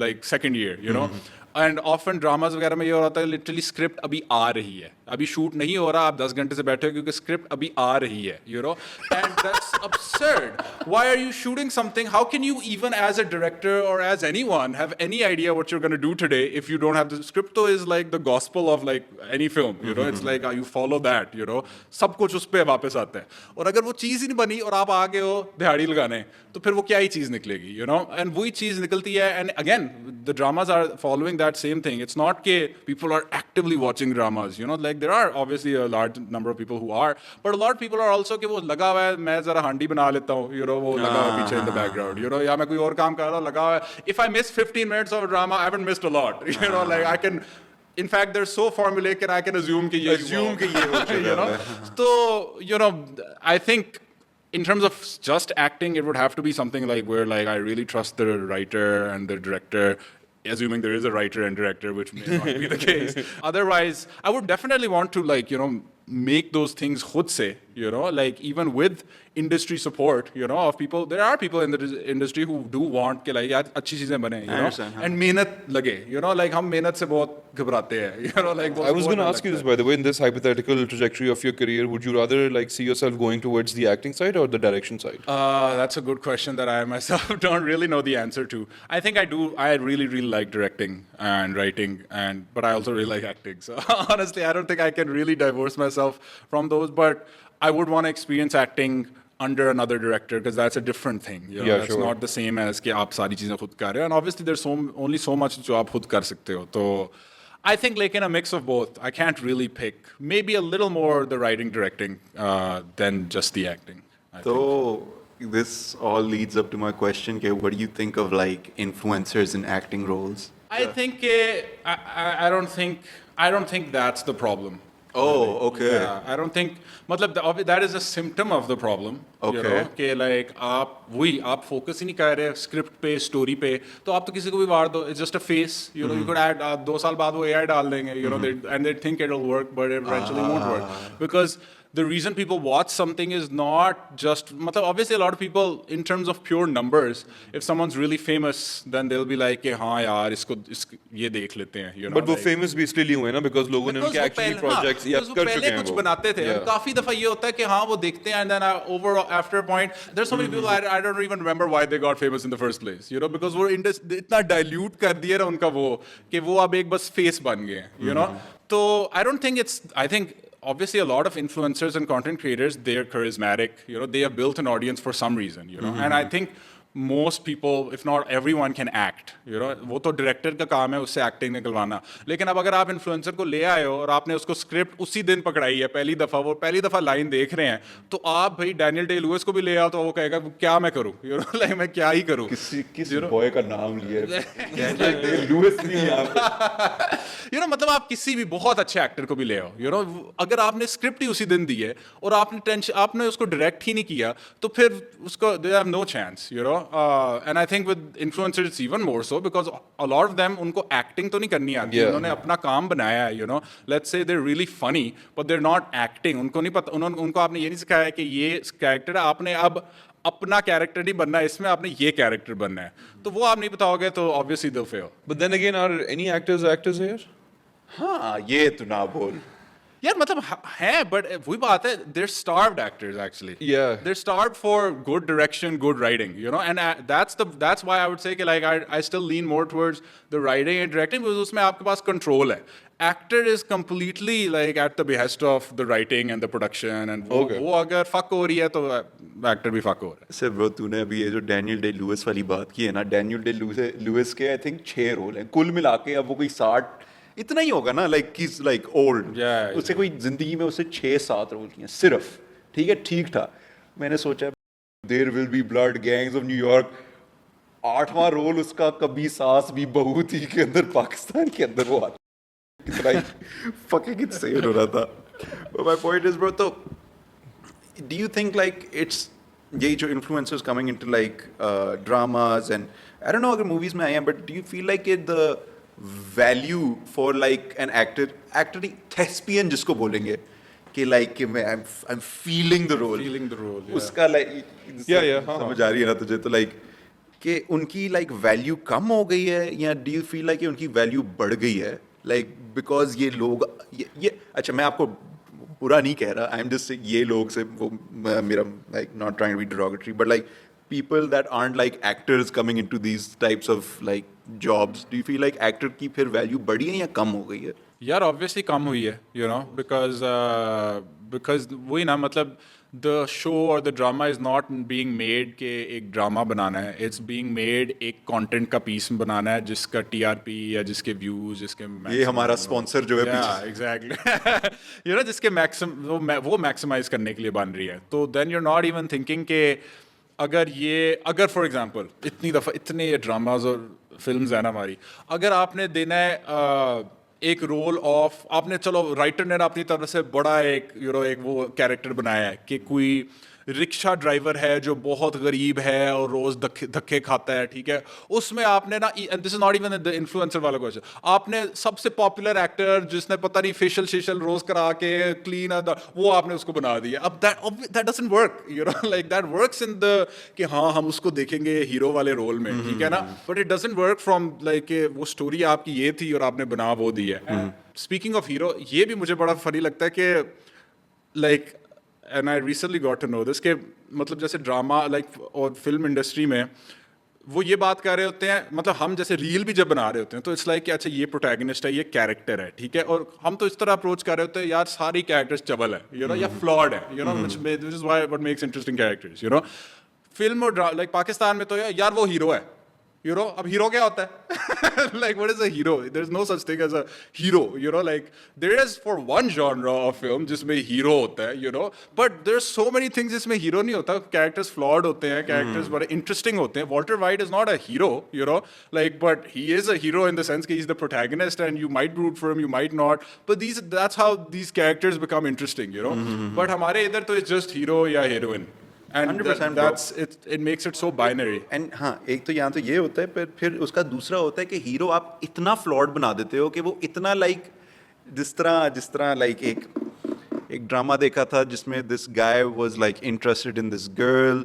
like second year, you know. And often dramas वगैरह में ये हो रहा है literally script अभी आ रही है, अभी shoot नहीं हो रहा, आप 10 घंटे से बैठे हो क्योंकि script अभी आ रही है, you know, and that's absurd. Why are you shooting something? How can you even as a director or as anyone have any idea what you're going to do today if you don't have the script? तो is like the gospel of like any film, you know, it's like you follow that, you know, सब कुछ उस पे वापस आता है. और अगर वो चीज़ ही नहीं बनी और आप आ गए हो दिहाड़ी लगाने, तो फिर वो क्या ही चीज़ निकलेगी, you know, and वही चीज़ निकलती है. And again, the dramas are following that same thing. It's not that people are actively watching dramas, you know, like there are obviously a large number of people who are, but a lot of people are also कि वो लगा हुआ है, मैं ज़रा हांडी बना लेता हूँ, you know, वो लगा हुआ है पीछे in the background, you know, या मैं कोई और काम कर रहा हूँ, लगा हुआ है. If I miss 15 minutes of a drama, I haven't missed a lot, you know, like I can. In fact, they're so formulaic and I can assume कि ये हो चुका, you know. So, you know, I think in terms of just acting, it would have to be something like where like I really trust the writer and the director, assuming there is a writer and director, which may not be the case. Otherwise, I would definitely want to like, you know, make those things khud se, you know, like even with industry support, you know, of people, there are people in the industry who do want ke like yaar achhi cheezein bane, you know, understand, हाँ. and mehnat lage, you know, like hum mehnat se bahut घबराते हैं, you know, like I was going to ask you this, by the way, in this hypothetical trajectory of your career, would you rather like see yourself going towards the acting side or the direction side? That's a good question that I myself don't really know the answer to. I think I do. I really, really like directing and writing, but I also really like acting. So honestly, I don't think I can really divorce myself from those. But I would want to experience acting under another director because that's a different thing. You know? Yeah, that's sure. not the same as कि आप सारी चीजें खुद कर रहे हो. And obviously, there's only so much जो आप खुद कर सकते हो. तो I think like in a mix of both. I can't really pick. Maybe a little more the writing, directing than just the acting. I think. So this all leads up to my question, okay, what do you think of like influencers in acting roles? I think I don't think that's the problem. Oh, okay. Yeah, I don't think मतलब that is a symptom of the problem. You Okay. know, कि like आप focus ही नहीं कर रहे script पे story पे तो आप तो किसी को भी वार दो. It's just a face. You know, you could add 2 साल बाद वो AI डाल देंगे. You know, and they think it'll work, but it eventually won't work because the reason people watch something is not just मतलब obviously a lot of people in terms of pure numbers, if someone's really famous, then they'll be like कि हाँ यार ये देख लेते हैं. You know, But वो famous भी इसलिए हुए ना because लोगों ने Because उनके वो actually पहले- projects हाँ, या because वो कर पहले चुके हैं कुछ वो. बनाते थे. Yeah. काफी दफा ये होता है कि हाँ वो देखते हैं and then over after a point there's so many people I don't even remember why they got famous in the first place, you know, because वो इतना dilute कर दिया ना उनका वो कि वो अब एक बस face बन गए हैं, you know. तो I don't think I think obviously a lot of influencers and content creators, they're charismatic, you know, they have built an audience for some reason, you know, and I think most people, if not everyone, can act, you know. वो तो director का काम है उससे acting निकलवाना. लेकिन अब अगर आप इन्फ्लुएंसर को ले आए हो और आपने उसको स्क्रिप्ट उसी दिन पकड़ाई है वो पहली दफा लाइन देख रहे हैं तो आप भाई डैनियल डे लुइस को भी ले आओ तो वो कहेगा क्या मैं करूं, you know, like मैं क्या ही करूं. किस बॉय का नाम लिया लुइस नहीं आप You know, मतलब आप किसी भी बहुत अच्छे एक्टर को भी ले आओ, you know, अगर आपने स्क्रिप्ट ही उसी दिन दी है और आपने उसको डायरेक्ट ही नहीं किया तो फिर उसको they have no chance, you know. And I think with influencers it's even more so because a lot of them उनको acting तो नहीं करनी आती. Yeah. उन्होंने अपना काम बनाया है, you know. Let's say they're really funny but they're not acting. उनको नहीं पता, उनको आपने ये नहीं सिखाया है कि ये कैरेक्टर है, आपने अब अपना कैरेक्टर नहीं बनना है इसमें, आपने ये कैरेक्टर बनना है. तो वो आप नहीं बताओगे तो obviously they'll fail. But then again, are any actors here? हाँ ये तो ना बोल. यार मतलब है but वही बात है, they're starved actors actually. Yeah. They're starved for good direction, good writing, you know, and that's why I would say कि like I still lean more towards the writing and directing because उसमें आपके पास control है. Actor is completely like at the behest of the writing and the production and वो अगर fuck हो रही है तो actor भी fuck हो रहा है. से ब्रो तूने अभी ये जो डैनियल डे लुइस वाली बात की है ना, डैनियल डे लुइस के आई थिंक 6 रोल हैं कुल मिला के. अब वो कोई 60 इतना ही होगा ना, like he's like old. Yeah, उससे कोई जिंदगी में उससे 6-7 रोल किए सिर्फ. ठीक है, ठीक था. मैंने सोचा there will be blood gangs of New York, 8वां रोल उसका कभी सास भी बहू थी के अंदर पाकिस्तान के अंदर वो आता कितना ही fucking insane हो रहा था. But my point is bro, तो do you think like it's यही जो influencers coming into like dramas and I don't know अगर movies में आए हैं, but do you feel like it the value for like an actor नहीं thespian जिसको बोलेंगे कि like कि मैं I'm feeling the role, yeah. उसका like Yeah, हाँ, समझ आ रही है ना तुझे, तो like कि उनकी like value कम हो गई है या do you feel like कि उनकी value बढ़ गई है like because ये लोग ये अच्छा मैं आपको बुरा नहीं कह रहा, I'm just saying ये लोग से वो मेरा like not trying to be derogatory but like people that aren't like actors coming into these types of like jobs, do you feel like actor की फिर value बढ़ी है या कम हो गई है? यार obviously कम हुई है, you know, because वही ना मतलब the show or the drama is not being made कि एक ड्रामा बनाना है, it's being made एक content का piece बनाना है जिसका TRP या जिसके views जिसके ये हमारा sponsor जो है yeah, exactly. you know, जिसके वो maximize करने के लिए बन रही है. तो then you're not even thinking कि अगर for example इतने ये dramas और films है ना हमारी, अगर आपने देना है एक रोल ऑफ आपने चलो राइटर ने अपनी तरफ से बड़ा एक एक वो कैरेक्टर बनाया है कि कोई रिक्शा ड्राइवर है जो बहुत गरीब है और रोज धक्के खाता है, ठीक है, उसमें आपने ना, and this is not even the influencer वाला क्वेश्चन, आपने सबसे पॉपुलर एक्टर जिसने पता नहीं फेशियल शेशियल रोज करा के क्लीन, वो आपने उसको बना दिया. अब that doesn't work, you know, like that works in the कि हाँ हम उसको देखेंगे हीरो वाले रोल में, ठीक है ना, but it doesn't work from like वो स्टोरी आपकी ये थी और आपने बना वो दी है. स्पीकिंग ऑफ हीरो, ये भी मुझे बड़ा फनी लगता है कि like and I recently got to know this कि मतलब जैसे ड्रामा लाइक और फिल्म इंडस्ट्री में वो ये बात कर रहे होते हैं, मतलब हम जैसे रील भी जब बना रहे होते हैं तो इट्स लाइक कि अच्छा ये प्रोटैगनिस्ट है, ये कैरेक्टर है, ठीक है, और हम तो इस तरह अप्रोच कर रहे होते हैं यार सारी कैरेक्टर्स चबल है, यू नो, या फ्लॉड है, you no, which is what makes interesting characters, you know. Film और लाइक पाकिस्तान में तो यार वो हीरो है, you know, अब हीरो क्या होता है? Like what is a hero? There's no such thing as a hero, you know, like there is for one genre of film जिसमें हीरो होता है, you know, but there's so many things जिसमें hero नहीं होता, characters flawed होते हैं, characters बड़े interesting होते हैं. Walter White is not a hero, you know, like but he is a hero in the sense that he's the protagonist and you might root for him, you might not, but that's how these characters become interesting, you know. But हमारे इधर तो it's just hero या heroine. And 100% that's it makes it so binary. And हाँ, एक तो यहाँ तो ये होता है, पर फिर उसका दूसरा होता है कि हीरो आप इतना फ्लॉड बना देते हो कि वो इतना लाइक जिस तरह लाइक एक ड्रामा देखा था जिसमें this guy was like interested in this girl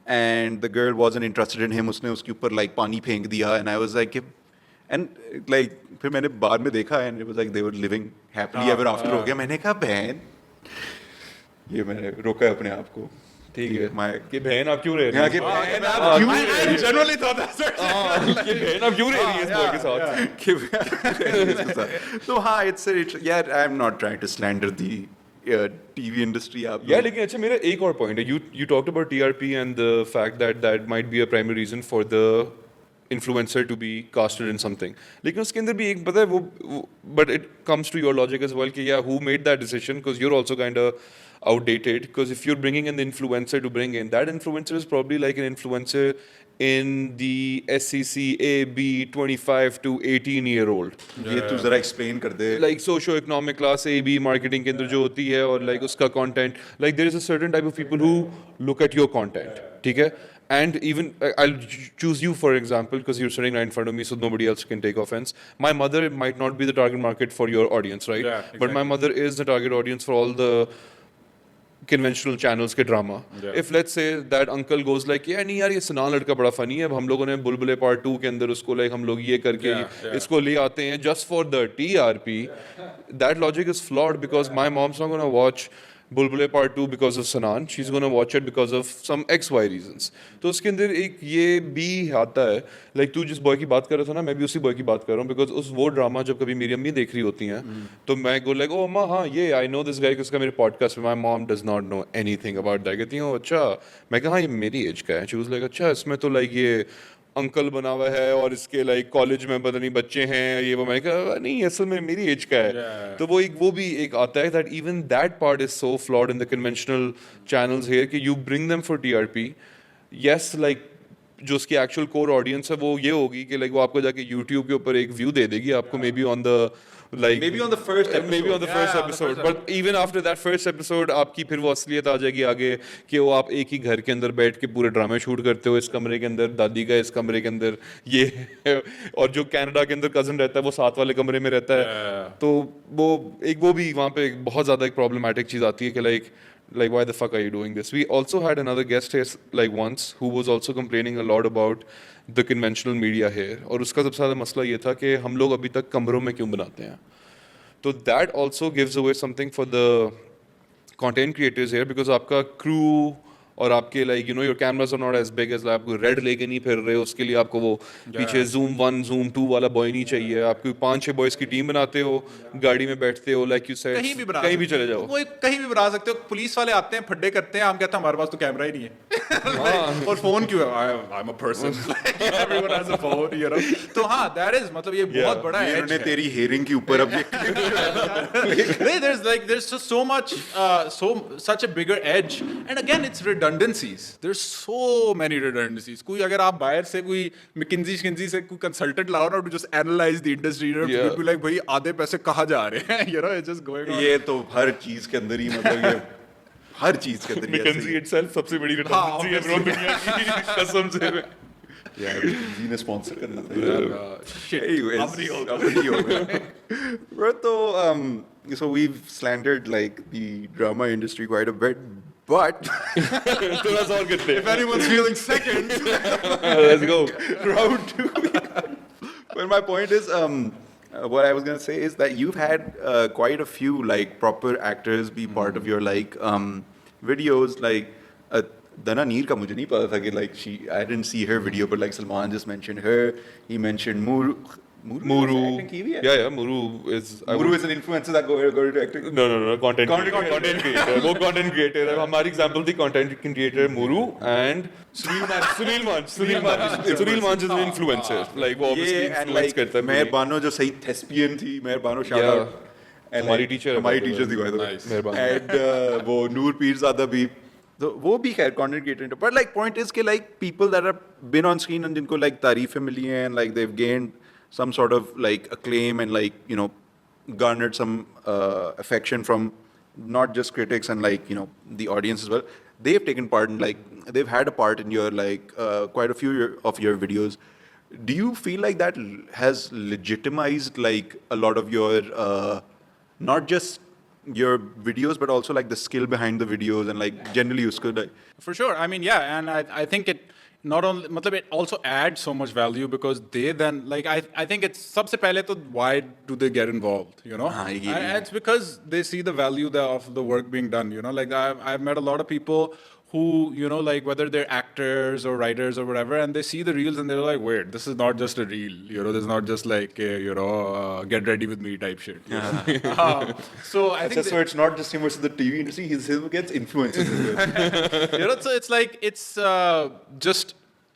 and the girl wasn't interested in him, उसने उसके ऊपर लाइक पानी फेंक दिया and I was like and like फिर मैंने बाद में देखा and it was like they were living happily ever after हो गया. मैंने कहा बहन, ये मैंने रोका अपने आप को, ठीक है मैं कि बहन आप क्यों रह रही यहाँ हैं? के बहन आप क्यों रह रही हैं? Generally thought that's कि बहन आप क्यों रह रही हैं इस बॉय के साथ? तो हाँ, it's yeah, I'm not trying to slander the TV industry. आप Yeah, लेकिन अच्छा मेरा एक और पॉइंट है. You talked about TRP and the fact that might be a primary reason for the influencer to be casted in something. लेकिन उसके अंदर भी एक पता है वो but it comes to your logic as well कि yeah, who made that decision, because you're also kind of outdated, because if you're bringing an influencer to bring in, that influencer is probably like an influencer in the SEC AB 25 to 18-year-old. ये तू जरा explain कर दे. Like socio-economic class AB marketing के अंदर जो होती है और like उसका content, like there is a certain type of people who look at your content, ठीक है? And even I'll choose you for example because you're sitting right in front of me, so nobody else can take offense. My mother might not be the target market for your audience, right? Yeah, exactly. But my mother is the target audience for all the conventional channels के drama. Yeah. If let's say that uncle goes like, yeah नहीं यार ये सनान लड़का बड़ा funny है, अब हम लोगों ने बुलबुले part 2 के अंदर उसको like हम लोग ये करके इसको ले आते हैं just for the TRP. That logic is flawed because my mom's not gonna watch Bulbule part 2 because of Sanan, she is gonna watch it because of some XY reasons. तो उसके अंदर एक ये भी आता है, लाइक तू जिस बॉय की बात कर रहा था ना, मैं भी उसी बॉय की बात कर रहा हूँ, बिकॉज उस वो ड्रामा जब कभी मेरी अम्मी देख रही होती हैं तो मैं गो लाइक ओ अम्मा हाँ ये आई नो दिस गाय, उसका मेरे पॉडकास्ट में my mom does not know anything about that. कहती हूँ अच्छा, मैं कहा हाँ ये मेरी एज का है. शी वाज लाइक अच्छा इसमें तो लाइक ये अंकल बना हुआ है और इसके लाइक कॉलेज में पता नहीं बच्चे हैं ये वो. मैंने कहा नहीं असल में मेरी एज का है. तो वो भी एक आता है that even that part is so flawed in the conventional channels here कि you bring them for TRP. Yes like जो उसकी एक्चुअल कोर ऑडियंस है वो ये होगी कि लाइक वो आपको जाके YouTube के ऊपर एक व्यू दे देगी आपको, may be on the like Maybe on the first episode. maybe on the first episode, but even after that first episode आपकी फिर वो असलियत आ जाएगी आगे कि वो आप एक ही घर के अंदर बैठ के पूरे ड्रामे शूट करते हो, इस कमरे के अंदर दादी का, इस कमरे के अंदर ये है, और जो कनाडा के अंदर कजन रहता है वो साथ वाले कमरे में रहता है. तो वो भी वहाँ पे बहुत ज़्यादा एक प्रॉब्लमैटिक चीज़ आती है कि like why the fuck are you doing this? We also had another guest here like once who was also complaining a lot about the conventional media here, और उसका सबसे ज़्यादा मसला ये था कि हम लोग अभी तक कमरों में क्यों बनाते हैं. तो that also gives away something for the content creators here, because आपका crew और आपके like you know your cameras are not as big as, आप रेड लेके नहीं फिर रहे हो, उसके लिए आपको वो पीछे Zoom 1 Zoom 2 वाला बॉय नहीं चाहिए. आपको 5-6 बॉयज की टीम बनाते हो, गाड़ी में बैठते हो, लाइक यू सेड कहीं भी चले जाओ, वो कहीं भी बना सकते हो. पुलिस वाले आते हैं फड्डे करते हैं, हम कहते हैं हमारे पास तो कैमरा ही नहीं है. और फोन क्यों है? I am a person, everyone has a phone, you know. तो हां दैट इज मतलब ये बहुत बड़ा है. इन्होंने तेरी हेयरिंग के ऊपर अब there's just so much such a bigger edge, and again it's redundancies. There's so many redundancies. कोई अगर आप बाहर से कोई McKinsey से कोई कंसल्टेंट लाओ ना to just analyze the industry, you know, you'd be like भाई आधे पैसे कहाँ जा रहे हैं, you know, it's just going on. ये तो हर चीज के अंदर ही मतलब ये हर चीज के अंदर ये ऐसे ही मैकेंजी इटसेल्फ सबसे बड़ी redundancy है bro दुनिया की कसम से है। यार जी ने स्पॉन्सर करना था Shit. Anyways, अब नहीं होगा। अब नहीं होगा। Bro, so so we've slandered like the drama industry quite a bit, but थोड़ा सा और करते हैं if anyone's feeling second, let's go round two. But my point is, what I was gonna say is that you've had quite a few like proper actors be part of your like videos. Like Dana Neer का मुझे नहीं पता था कि like I didn't see her video, but like Salman just mentioned her. He mentioned Muru. Muru acting की भी है? yeah Muru is Muru is an influencer that go to acting. no content creator वो content creator है हमारी example थी content creator Muru and Sunil Manj is an influencer like वो obviously Yeah, and influence like करता है Meher Bano जो सही thespian थी, Meher Bano shout Yeah. out. And हमारी like, teacher है हमारी by the teacher way. थी by the way. Nice. Meher Bano. And वो नूर पीरज़ादा भी तो वो भी खैर content creator. But like point is कि like people that have been on screen and जिनको like तारीफें मिली हैं and like they've gained some sort of like acclaim and like you know garnered some affection from not just critics and like you know the audience as well. They've taken part in like they've had a part in your like quite a few of your videos. Do you feel like that has legitimized like a lot of your not just your videos but also like the skill behind the videos and like generally usko like For sure. I mean, yeah, and I think it not only, matlab, it also adds so much value because they then, like, I think it's, sabse pehle to why do they get involved, you know? I get And it. it's because they see the value of the work being done, you know? Like, I've met a lot of people who, you know, like, whether they're actors or writers or whatever, and they see the reels and they're like, wait, this is not just a reel, you know? This is not just like, you know, get ready with me type shit. You know? So I think... so it's not just him versus the TV industry, he's him against influencers as well. You know, so it's like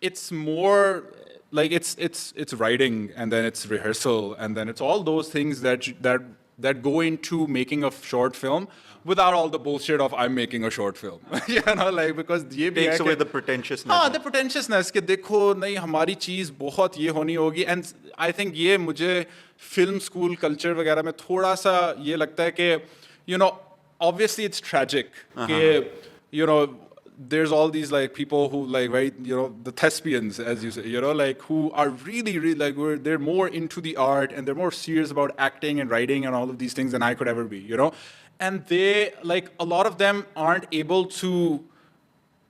it's more like it's writing and then it's rehearsal and then it's all those things that go into making a short film without all the bullshit of I'm making a short film. You know, like because ये भी Takes है away कि- the pretentiousness. हाँ, the pretentiousness कि देखो नहीं हमारी चीज़ बहुत ये होनी होगी and I think ये मुझे film school culture वगैरह में थोड़ा सा ये लगता है कि you know obviously it's tragic कि you know there's all these like people who like very you know the thespians as you say you know like who are really like they're more into the art and they're more serious about acting and writing and all of these things than I could ever be, you know, and they like a lot of them aren't able to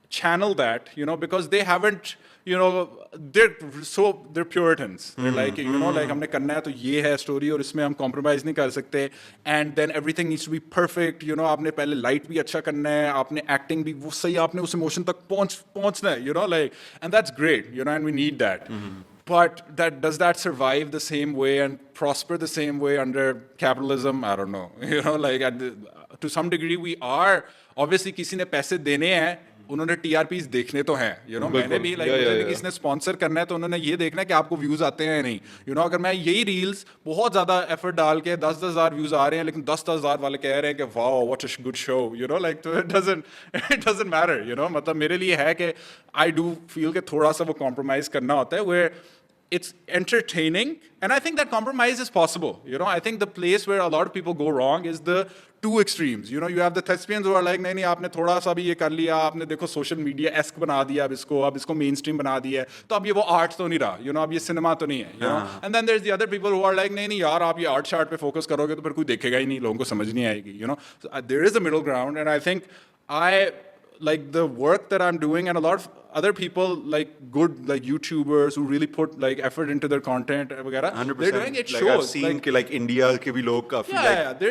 channel that, you know, because they haven't, you know, they're Puritans. They're like, you know, like हमने करना है तो ये है story और इसमें हम compromise नहीं कर सकते. And then everything needs to be perfect. You know, आपने पहले light भी अच्छा करना है, आपने acting भी वो सही आपने उस emotion तक पहुंचना है. You know, like, and that's great. You know, and we need that. But does that survive the same way and prosper the same way under capitalism? I don't know. You know, like to some degree we are. Obviously, किसी ने पैसे देने हैं. उन्होंने TRPs देखने तो हैं, you know, मैंने भी like मुझे किसी ने sponsor करना है तो उन्होंने ये देखना है कि आपको views आते हैं या नहीं, you know, अगर मैं यही reels बहुत ज़्यादा effort डाल के 10,000 views आ रहे हैं लेकिन 10,000 वाले कह रहे हैं कि wow what a good show, you know, like तो it doesn't matter, you know, मतलब मेरे लिए है कि I do feel कि थोड़ा सा वो compromise करना होता है where it's entertaining and I think that compromise is possible, you know. I think the place where a lot of people go wrong is the two extremes, you know. You have the thespians who are like नहीं आपने थोड़ा सा भी ये कर लिया, आपने देखो social media esque बना दिया अब इसको mainstream बना दिया है तो अब ये वो art तो नहीं रहा, you know, अब ये cinema तो नहीं है, you know. And then there's the other people who are like नहीं यार आप ये art shart पे focus करोगे तो फिर कोई देखेगा ही नहीं, लोगों को समझ नहीं आएगी, you know. So, there is a middle ground and I think like the work that I'm doing and a lot of other people like good like YouTubers who really put like effort into their content वगैरह 100%. they're doing it like shows I've seen like, कि like India के भी लोग काफी yeah, like yeah, there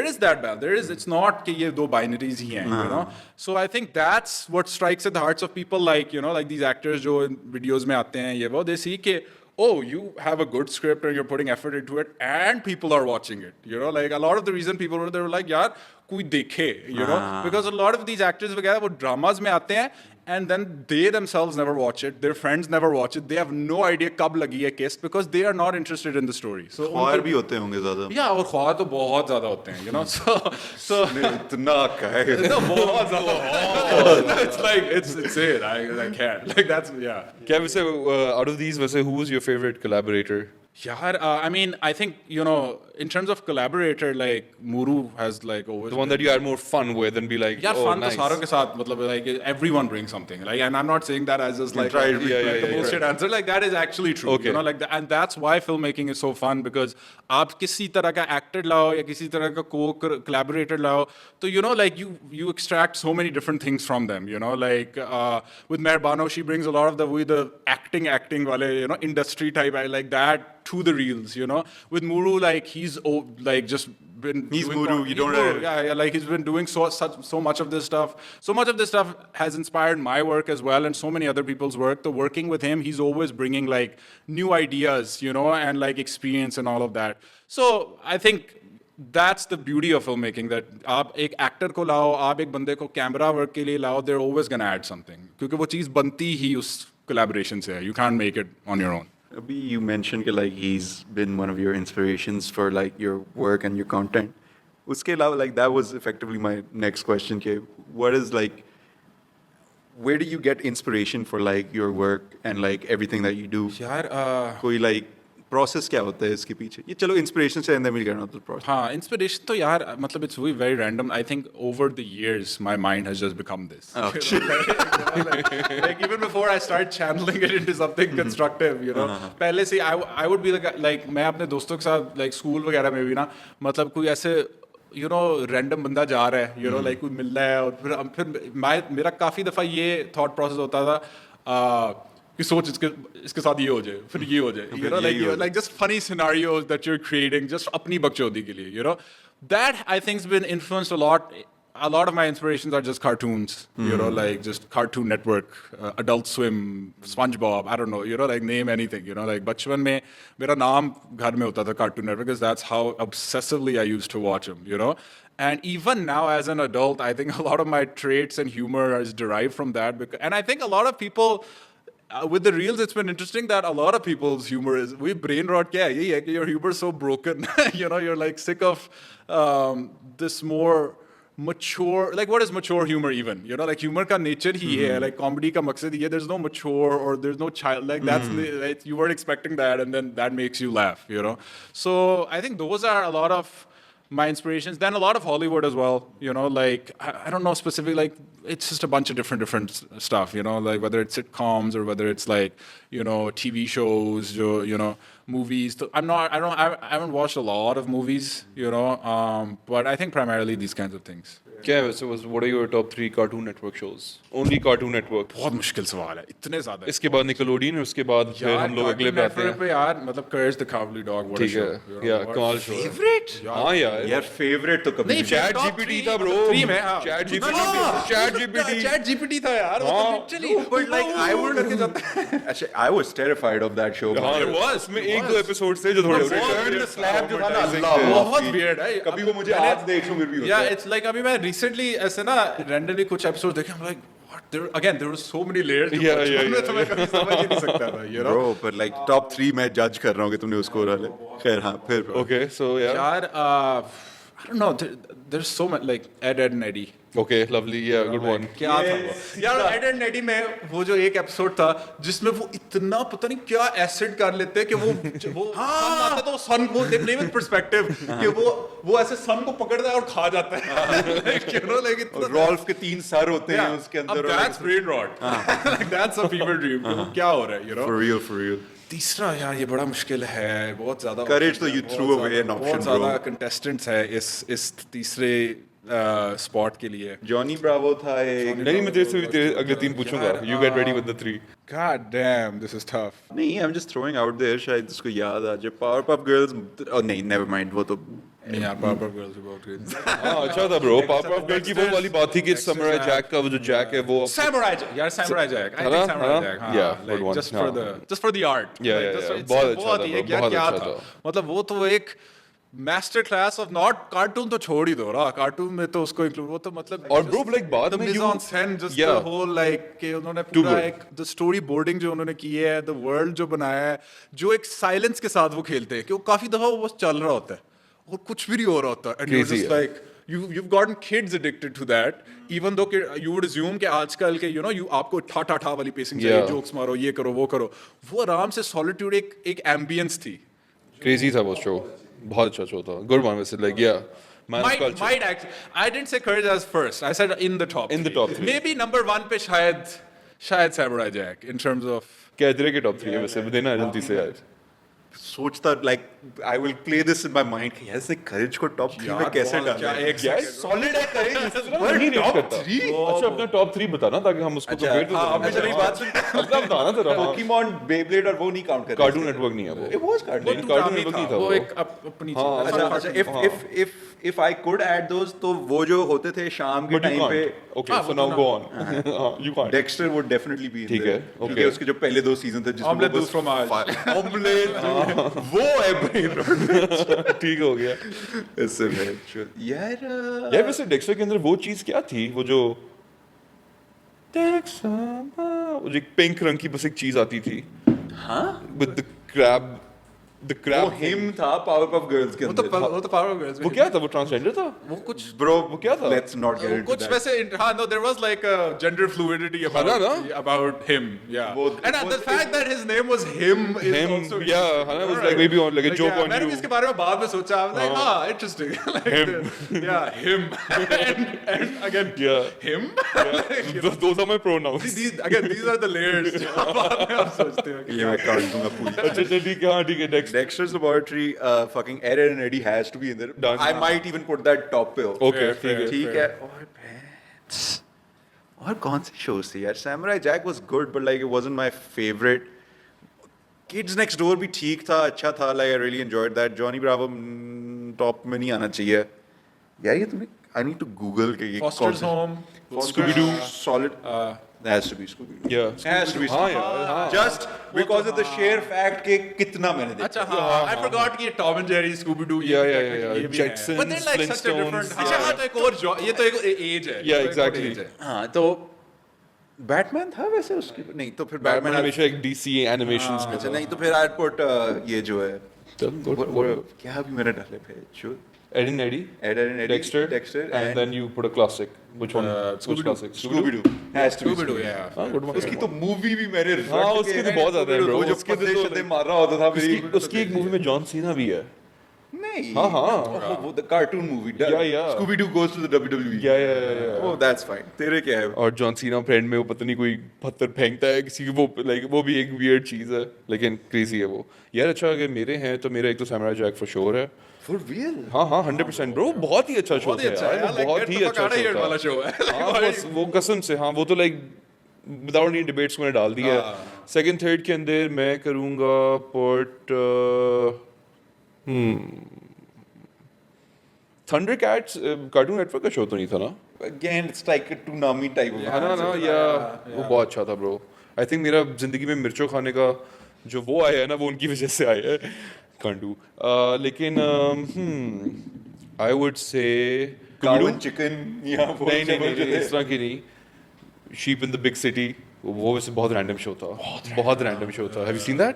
is that balance. It's not कि ये दो binaries ही हैं, you know. So I think that's what strikes at the hearts of people like, you know, like these actors जो in videos में आते हैं ये वो, they see कि oh, you have a good script and you're putting effort into it and people are watching it, you know, like a lot of the reason people were, they were like यार कोई देखे, you know, because a lot of these actors वगैरह वो dramas में आते हैं and then they themselves never watch it, their friends never watch it, they have no idea कब लगी है किस्त because they are not interested in the story. So ख्वार भी होते होंगे ज़्यादा yeah, और ख्वार तो बहुत ज़्यादा होते हैं, you know, so इतना का है no, बहुत ज़्यादा it's like it's insane. I can't like that's yeah. क्या वैसे out of these वैसे who was your favorite collaborator? Yaar, I mean, I think, you know, in terms of collaborator, like Muru has like always The one that you had more fun with and be like, यार oh, fun तो nice. सारों के साथ मतलब like everyone brings something like, and I'm not saying that as just like try a, to be- yeah, like a yeah, bullshit answer, like that is actually true, Okay. you know, like and that's why filmmaking is so fun, because आप किसी तरह का actor लाओ या किसी तरह का collaborator लाओ, तो you know like you extract so many different things from them, you know, like with Mehrbano she brings a lot of the acting वाले, you know, industry type, I like that to the reels, you know. With Muru, like he's like just been He's doing Muru, he's you don't Muru, know. yeah, like he's been doing so much of this stuff. So much of this stuff has inspired my work as well, and so many other people's work. So working with him, he's always bringing like new ideas, you know, and like experience and all of that. So I think that's the beauty of filmmaking, that आप एक actor को लाओ, आप एक बंदे को camera work के लिए लाओ, they're always gonna add something, क्योंकि वो चीज़ बनती ही उस collaboration से है. You can't make it on your own. Abhi, you mentioned that like he's been one of your inspirations for like your work and your content. Uske alawa, like that was effectively my next question. Ke, what is like, where do you get inspiration for like your work and like everything that you do? यार कोई like process क्या होता है इसके पीछे? ये चलो inspiration से and then we'll get on to the process. हाँ, inspiration तो यार मतलब it's really very random. I think over the years my mind has just become this. Oh, Like even before I start channeling it into something constructive, you know. पहले से I would be like मैं अपने दोस्तों के साथ like school वगैरह में भी ना, मतलब कोई ऐसे you know random बंदा जा रहा है, you know, like कोई मिल रहा है, और फिर मेरा काफ़ी दफ़ा ये thought process होता था कि सोच इसके साथ ये हो जाए, फिर ये हो जाए, you know, like just funny scenarios that you're creating just अपनी बकचोदी के लिए, you know. That I think's been influenced a lot. A lot of my inspirations are just cartoons, you know, like just Cartoon Network, Adult Swim, SpongeBob, I don't know, you know, like name anything, you know, like बचपन में मेरा नाम घर में होता था Cartoon Network, because that's how obsessively I used to watch them, you know. And even now as an adult, I think a lot of my traits and humor is derived from that. And I think a lot of people, with the reels, it's been interesting that a lot of people's humor is, we brain rot kya hai? Yahi hai ki your humor is so broken. You know, you're like sick of this more mature, like what is mature humor even? You know, like humor ka nature hi hai, like comedy ka maqsad hi hai, there's no mature or there's no child, like that's, like, you weren't expecting that, and then that makes you laugh, you know? So I think those are a lot of my inspirations. Then a lot of Hollywood as well, you know, like I don't know specifically, like it's just a bunch of different stuff, you know, like whether it's sitcoms or whether it's like, you know, TV shows, you know, movies. I haven't watched a lot of movies, you know, but I think primarily these kinds of things. क्या है वैसे what are your top 3 Cartoon Network shows? Only Cartoon Network. बहुत मुश्किल सवाल है, इतने ज़्यादा. इसके बाद Nickelodeon और उसके बाद फिर हम लोग अगले पे आते हैं. पे यार मतलब Courage the Cowardly Dog, what a ठीक show. है, या कमाल शो. Favorite? हाँ यार. यार favorite तो कभी नहीं, नहीं. Chat top GPT three, था bro. मतलब three में, हाँ. Chat GPT. Chat GPT था यार, वो तो literally. But like I would actually I was terrified of that show. हाँ, It was. उसमें एक दो एपिसोड थे जो थोड़े Return the Slab जो था ना, traumatizing Allah. थे. बहुत weird है. कभी वो मुझे आज देखने में भी होता Yeah, है. it's like अभी मैं recently ऐसे ना randomly कुछ episodes देखे, I'm like, what? There were so many layers. जो Yeah, बचपन yeah, में तो मैं कभी समझ ही नहीं सकता था, you know? Bro, but like top 3 मैं judge कर रहा हूँ कि तुमने उसको डाले. खैर हाँ फिर. Okay, so yeah. यार, I don't know. There's so much like Ed and Eddie. Okay, lovely. Yeah, good one. क्या था वो? यार एड एंड एडी में वो जो एक एपिसोड था जिसमें वो इतना पता नहीं क्या एसिड कर लेते हैं कि वो सन आता तो सन को दे प्ले विद पर्सपेक्टिव कि वो ऐसे सन को पकड़ता है और खा जाता है. Like, you know, like इतना रॉल्फ के 3 सर होते हैं उसके अब अंदर. that's brain rot. Like that's a fever dream. क्या हो रहा है, you know? For real. तीसरा यार ये बड़ा मुश्किल है, बहुत ज्यादा. Courage तो you threw away an option, बहुत ज्यादा bro. कंटेस्टेंट्स है इस तीसरे स्पॉट के लिए. जॉनी ब्रावो था एक. नहीं मैं तेरे से भी तेरे अगले 3 पूछूंगा. You get ready with the 3. God damn, this is tough. नहीं, I'm just throwing out there, शायद उसको याद आ जाए. Powerpuff Girls. Oh नहीं, never mind, वो तो. नहीं यार, Powerpuff Girls भी बहुत crazy. हाँ अच्छा था bro. Powerpuff Girls की वो वाली बात थी कि Samurai Jack का वो जो Jack है वो. Samurai Jack. यार Samurai Jack. I think Samurai Jack. हाँ, Yeah, like, good one. just for the art. Yeah, Like, yeah, just yeah. it's- बहुत अच्छा बहुत था ही bro, एक यार बहुत क्या अच्छा था. था. मतलब वो तो एक master class of not cartoon तो छोड़ ही दो ना. कार्टून में तो उसको इंक्लूड, वो तो मतलब और bro, like बाद में mise you- en scène, just Yeah. the whole like कि उन्होंने Too पूरा good. एक the story boarding जो उन्होंने की है, the world जो बनाया है, जो एक साइलेंस के साथ वो खेलते हैं कि वो काफी दफा वो बस चल रहा होता है और कुछ भी नहीं हो रहा होता. And you're Crazy just है. like you've gotten kids addicted to that, even though you would assume कि आजकल के you know आपको ठा वाली pacing चाहिए, Yeah. jokes मारो, ये करो वो करो. वो आराम से solitude एक ambience थी. क्रेजी था वो शो, बहुत अच्छा शो था, गुड वन वैसे, लाइक या man of culture. Might actually. I didn't say Courage as first. I said in the top. In the three. top three. Maybe number 1 पे शायद Samurai Jack in terms of. क्या तेरे के top 3 है वैसे, देना जल्दी से यार। सोचता like I will play this in my mind कि यार करेज को टॉप 3 में कैसे डालना है। यार सॉलिड है करेज, नहीं रेट करता। अच्छा अपना टॉप 3 बताना ताकि हम उसको कंपेयर कर हाँ, अभी चली बात सुन। अपना बताना तेरा। पोकेमॉन, बेब्लेड और वो नहीं काउंट कर रहे। कार्टून नेटवर्क नहीं है वो। It was Cartoon लेकिन कार्टून नेटवर्क नहीं था वो वो। एक अपनी चीज। अच्छा if I could add those तो वो जो होते थे शाम के But you टाइम पे can't. Okay, so now go on. You can't. Dexter would definitely be in ठीक there. है, ठीक okay. है, उसके जो पहले 2 सीजन थे जिसमें Omelette वो दूध fromage. ऑमलेट वो है brain ठीक हो गया। इससे यार यार वैसे डेक्स्टर के अंदर वो चीज क्या थी, वो जो वो जो एक पिंक रंग की बस एक चीज आती थी, हाँ विद द क्रैब वो हिम था पावरपफ गर्ल्स के वो तो अंदर। वो तो Power of Girls में वो क्या था, वो ट्रांसजेंडर था? वो कुछ ब्रो वो क्या था? लेट्स नॉट गेट इनटू कुछ वैसे हाँ no there was like a gender fluidity about him yeah वो- and वो- the fact that his name was him is Him, also yeah, Hannah was like maybe on like a joke on मैंने भी you. इसके बारे में बाद में सोचा I was like interesting like yeah him and again Yeah. him Those are my pronouns. these are the layers जो बाद में आप सोचते हो कि ये मैं काट दूंगा पूरी। अच्छा अच्छा ठीक है, हाँ ठीक है, Dexter. Dexter's Laboratory, fucking Ed and Eddie has to be in there. Done. I might even put that top पे हो। Okay, ठीक है। ठीक है। और कौन से shows थे यार? Samurai Jack was good, but like it wasn't my favorite. Kids Next Door भी ठीक था, अच्छा था, like I really enjoyed that. Johnny Bravo top में नहीं आना चाहिए। यार ये तुमने I need to Google के ये Foster's Home Scooby-Doo solid. That has to be Scooby-Doo. Yeah. Has to be हाँ Scooby-Doo. यार, हाँ। Just because of the sheer fact कि कितना मैंने देखा। अच्छा हाँ I forgot कि Tom and Jerry Scooby Doo Yeah. Jetsons but then like such a different Flintstones, अच्छा हाँ तो एक और ये तो एक age है Yeah, तो एक और exactly. age है। हाँ तो बैटमैन था वैसे उसके नहीं तो फिर बैटमैन बैटमैन हमेशा एक डीसी एनिमेशंस में अच्छा नहीं तो फिर I'd put ये जो है था। क्या अभी मैंने डाले पे जो Ed and Eddie, Ed and Eddie, Dexter, and then you put a classic. Which one? Which Scooby-Doo. classic? Scooby-Doo has to be Scooby Doo Scooby-Doo. yeah हाँ, good one. उसकी तो मूवी भी मैंने हाँ, उसकी तो बहुत ज्यादा है, bro. वो जो उसके तो पत्ते तो शत्ते मार रहा होता था मेरी उसकी एक मूवी में जॉन सीना भी है। नहीं हाँ, हाँ। वो the cartoon movie Yeah. Scooby-Doo goes to the WWE Yeah. oh that's fine तेरे क्या है और जॉन सीना फ्रेंड में वो पता नहीं कोई पत्थर फेंकता है किसी की, वो लाइक वो भी एक वियर्ड चीज है लेकिन क्रेजी है वो। यार अच्छा अगर मेरे हैं तो मेरा एक तो सैमुराई जैक फॉर श्योर है। for real हाँ हाँ 100% ब्रो, बहुत ही अच्छा शो था यार, वो बहुत ही अच्छा शो वाला था। शो है हाँ बस वो कसम से, हाँ वो तो लाइक विदाउट एनी डिबेट्स मैंने डाल दिया। सेकंड थर्ड के अंदर मैं करूँगा put thunder cats, cartoon network का शो तो नहीं था ना? again it's like a tsunami type of है ना या वो बहुत अच्छा था ब्रो। आई थिंक मेरा जिंदगी में मिर्चों खाने का जो वो आया है ना वो उनकी वजह से आया है। कांट डू लेकिन I would say cow and chicken या वो नहीं नहीं सब जो नहीं थे। इस तरह की नहीं, Sheep in the Big City, वो वैसे बहुत रैंडम शो था, बहुत रैंडम शो था। Have you seen that?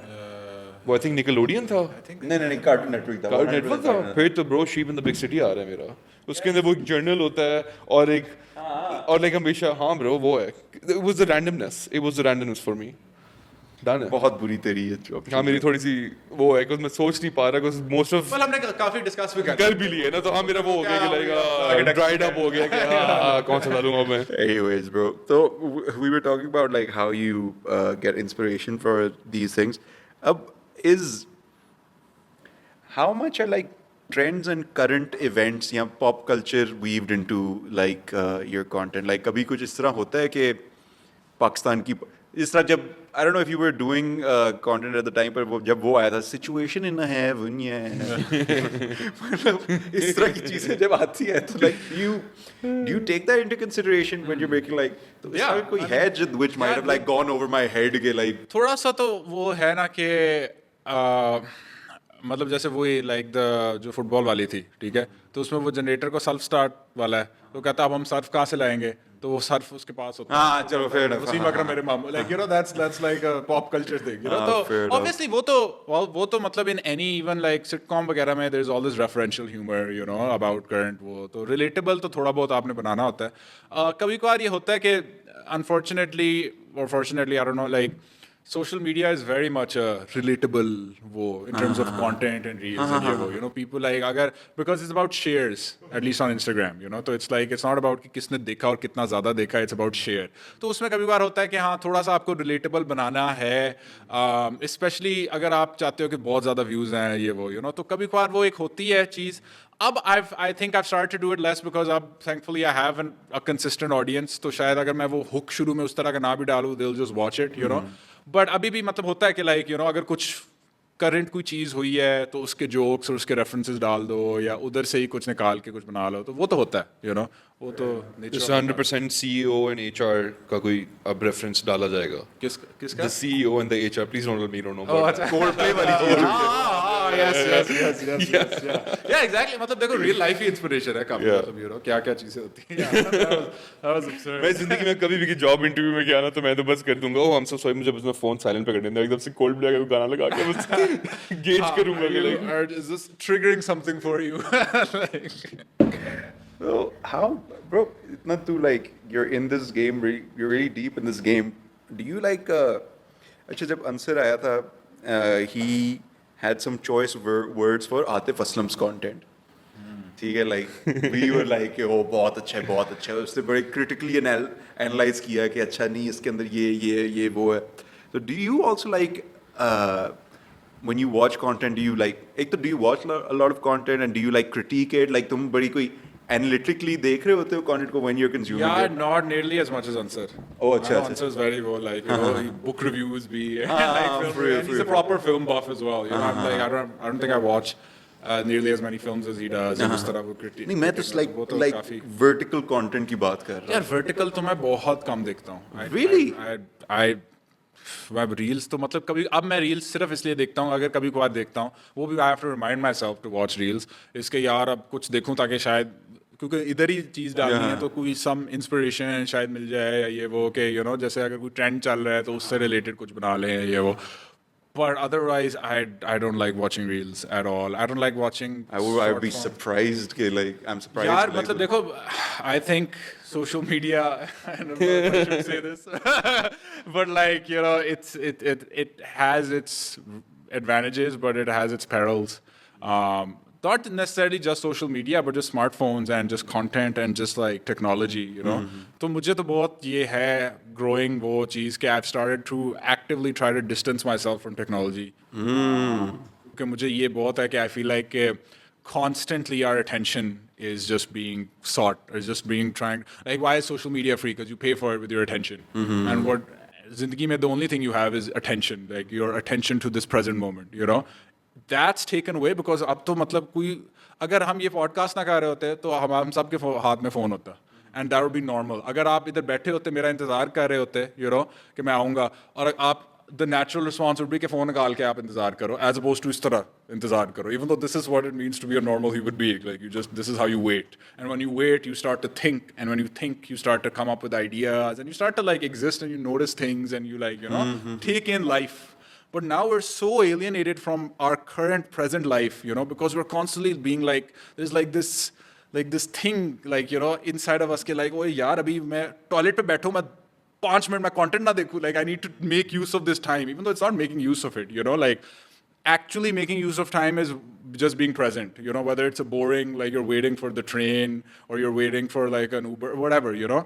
वो आई थिंक निकलोडियन था, नहीं कार्टून नेटवर्क था कार्टून नेटवर्क था। फिर तो bro Sheep in the Big City आ रहा है मेरा, उसके अंदर वो एक जर्नल होता है और एक और लाइक हमेशा हाँ ब्रो वो है, it was the randomness for me। Done है। बहुत बुरी तेरी है जो हाँ मेरी थोड़ी सी वो है कि मैं सोच नहीं पा रहा, बिकॉज़ मोस्ट ऑफ well हमने काफी डिस्कस भी कर भी लिए ना, तो हाँ मेरा वो हो गया कि लाइक ड्राइड अप हो गया कि हाँ कौन सा डालूंगा मैं। Anyways, bro. So we were talking about like how you get inspiration for these things. How much are like trends and current events या pop culture weaved into like your content? Like कभी कुछ इस तरह होता है कि पाकिस्तान की इस तरह जब I don't know if you were doing content at the time, पर जब वो आया था situation in a heaven मतलब इस तरह की चीजें जब आती है तो like do you take that into consideration when you're making like तो Yeah, इसका कोई है जो which might have like gone over my head के like थोड़ा सा तो वो है ना कि मतलब जैसे वही लाइक द जो फुटबॉल वाली थी ठीक है, तो उसमें वो जनरेटर को सेल्फ स्टार्ट वाला है, तो कहता अब हम सर्फ कहाँ से लाएंगे, तो वो सर्फ उसके पास होता है। हाँ चलो fair enough वसीम अकरम मेरे मामू like you know that's like a pop culture thing you know. fair तो enough. ऑब्वियसली वो तो मतलब in any even like sitcom वगैरह में there is always referential humour you know about current, वो तो रिलेटेबल तो थोड़ा बहुत आपने बनाना होता है। कभी कभार ये होता है कि अनफॉर्चुनेटली और fortunately I don't know like social media is very much a relatable wo in terms of content and reels and ye wo, you know, people like agar because it's about shares, at least on Instagram, you know, so it's like it's not about कि किसने देखा और कितना ज़्यादा देखा, it's about share. तो उसमें कभी बार होता है कि हाँ थोड़ा सा आपको relatable बनाना है, especially अगर आप चाहते हो कि बहुत ज़्यादा views हैं ये वो, you know, तो कभी बार वो एक होती है चीज़. अब I think I've started to do it less because अब thankfully I have a consistent audience, तो शायद अगर मैं वो hook शुरू में उस तरह का ना भी डालूँ, they'll just watch it, you know. But अभी भी मतलब होता है कि like, you know, अगर कुछ करंट कोई चीज़ हुई है तो उसके जोक्स और उसके रेफरेंसेस डाल दो या उधर से ही कुछ निकाल के कुछ बना लो, तो वो तो होता है, you know, वो तो जैसे 100% CEO and HR का कोई अब रेफरेंस डाला जाएगा. किसका? The CEO and the HR, please don't let me don't know. Oh, अच्छा. Coldplay वाली चीज. yes. Yeah, exactly. मतलब देखो real life ही inspiration है काफी, मतलब you know क्या क्या चीजें होती हैं. That was absurd. मैं जिंदगी में कभी भी जॉब इंटरव्यू में गया ना तो मैं तो बस कर दूंगा, ओ हम सॉरी मुझे बस फोन साइलेंट पे कर देना, एकदम से कोल्ड प्ले का गाना लगा के बस गेज करूंगा कि like Is this triggering something for you? Like, So how, bro? Not too like you're in this game, you're really deep in this game. Do you like? अच्छा जब Ansar आया था, he had some choice words for Atif Aslam's content. ठीक है, like we were like oh बहुत अच्छा है बहुत अच्छा है, उसने बड़े critically analyze किया कि अच्छा नहीं इसके अंदर ये वो है. So do you also like when you watch content, do you like एक तो do you watch a lot of content and do you like critique it, like तुम बड़ी कोई analytically देख रहे होते हो content को when you're consuming yeah, it? not nearly as much as Ansar. Oh, अच्छा. Ansar is very well, like you know, book reviews be like film, for real, and for he's a real. proper film buff as well. You know, I'm like I don't think I watch nearly as many films as he does. And उस तरह वो critique. नहीं मैं तो वो तो like काफी. vertical content की बात कर रहा हूँ. यार vertical तो मैं बहुत कम देखता हूँ. Really? मैं रील्स तो मतलब कभी अब मैं रील्स सिर्फ इसलिए देखता हूँ अगर कभी कभार देखता हूँ, वो भी I have to remind myself to watch reels, इसके यार अब कुछ देखूँ ताकि शायद क्योंकि इधर ही चीज़ डालनी है तो कोई सम इंस्पिरेशन शायद मिल जाए या ये वो कि यू नो जैसे अगर कोई ट्रेंड चल रहा है तो उससे रिलेटेड कुछ बना लें ये वो. But otherwise, I don't like watching reels at all. I don't like watching. I would be short form. surprised कि like I'm surprised. यार like, मतलब देखो, I think social media. I don't know if I should say this, but like you know, it has its advantages, but it has its perils. Not necessarily just social media, but just smartphones and just content and just like technology, you know. तो मुझे तो बहुत ये है growing वो चीज़ कि I've started to actively try to distance myself from technology. क्योंकि मुझे ये बहुत है कि I feel like constantly our attention is just being sought, or is just being trying. Like why is social media free? Because you pay for it with your attention. And what ज़िंदगी में the only thing you have is attention, like your attention to this present moment, you know. That's taken away because अब तो मतलब कोई अगर हम ये podcast ना कर रहे होते तो हम सब के हाथ में फ़ोन होता and that would be normal. अगर आप इधर बैठे होते मेरा इंतज़ार कर रहे होते you know कि मैं आऊँगा और आप the natural response would be कि फ़ोन निकाल के आप इंतज़ार करो as opposed to इस तरह इंतज़ार करो, even though this is what it means to be a normal human being, like you just this is how you wait, and when you wait you start to think, and when you think you start to come up with ideas and you start to like exist and you notice things and you like you know take in life. But now we're so alienated from our current present life, you know, because we're constantly being like, there's like this thing, like, you know, inside of us ke like, oh yaar, abhi main toilet pe baithu, main 5 minute mein content na dekhu, like I need to make use of this time, even though it's not making use of it, you know, like actually making use of time is just being present, you know, whether it's a boring, like you're waiting for the train or you're waiting for like an Uber, whatever, you know.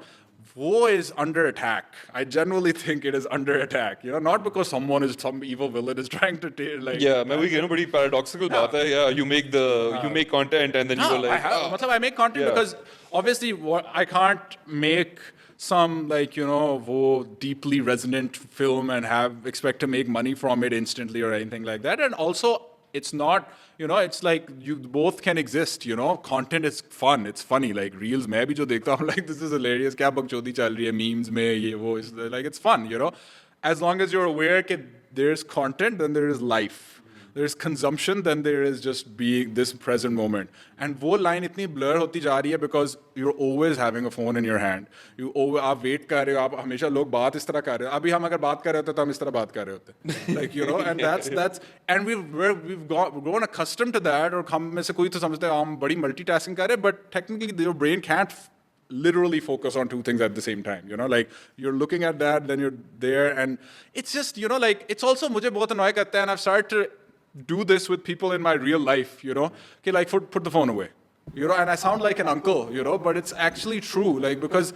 War is under attack. I genuinely think it is under attack. You know, not because some evil villain is trying to like. Yeah, मैं वही कह रहा हूँ, बड़ी paradoxical बात है. Yeah, you make content and then you go like. मतलब I make content because obviously I can't make some like you know वो deeply resonant film and expect to make money from it instantly or anything like that. And also it's not, you know, it's like you both can exist, you know. Content is fun, it's funny. Like reels मैं भी जो देखता हूँ, like this is hilarious, क्या बकचोदी चल रही है memes में ये वो, like it's fun, you know. As long as you're aware that there's content, then there is life. There's consumption, then there is just being this present moment. And वो line इतनी blur होती जा रही है because you're always having a phone in your hand. आप wait कर रहे हो, आप हमेशा लोग बात इस तरह कर रहे हो. अभी हम अगर बात कर रहे होते तो हम इस तरह बात कर रहे होते. Like you know, and that's and we've grown accustomed to that. और हम में से कोई तो समझते हैं हम बड़ी multitasking कर रहे हैं, but technically your brain can't literally focus on two things at the same time, you know, like you're looking at that, then you're there, and it's just, you know, like it's also mujhe bahut annoy karta hai, and I've started to do this with people in my real life, you know, okay, like put the phone away, you know, and I sound like an uncle, you know, but it's actually true, like because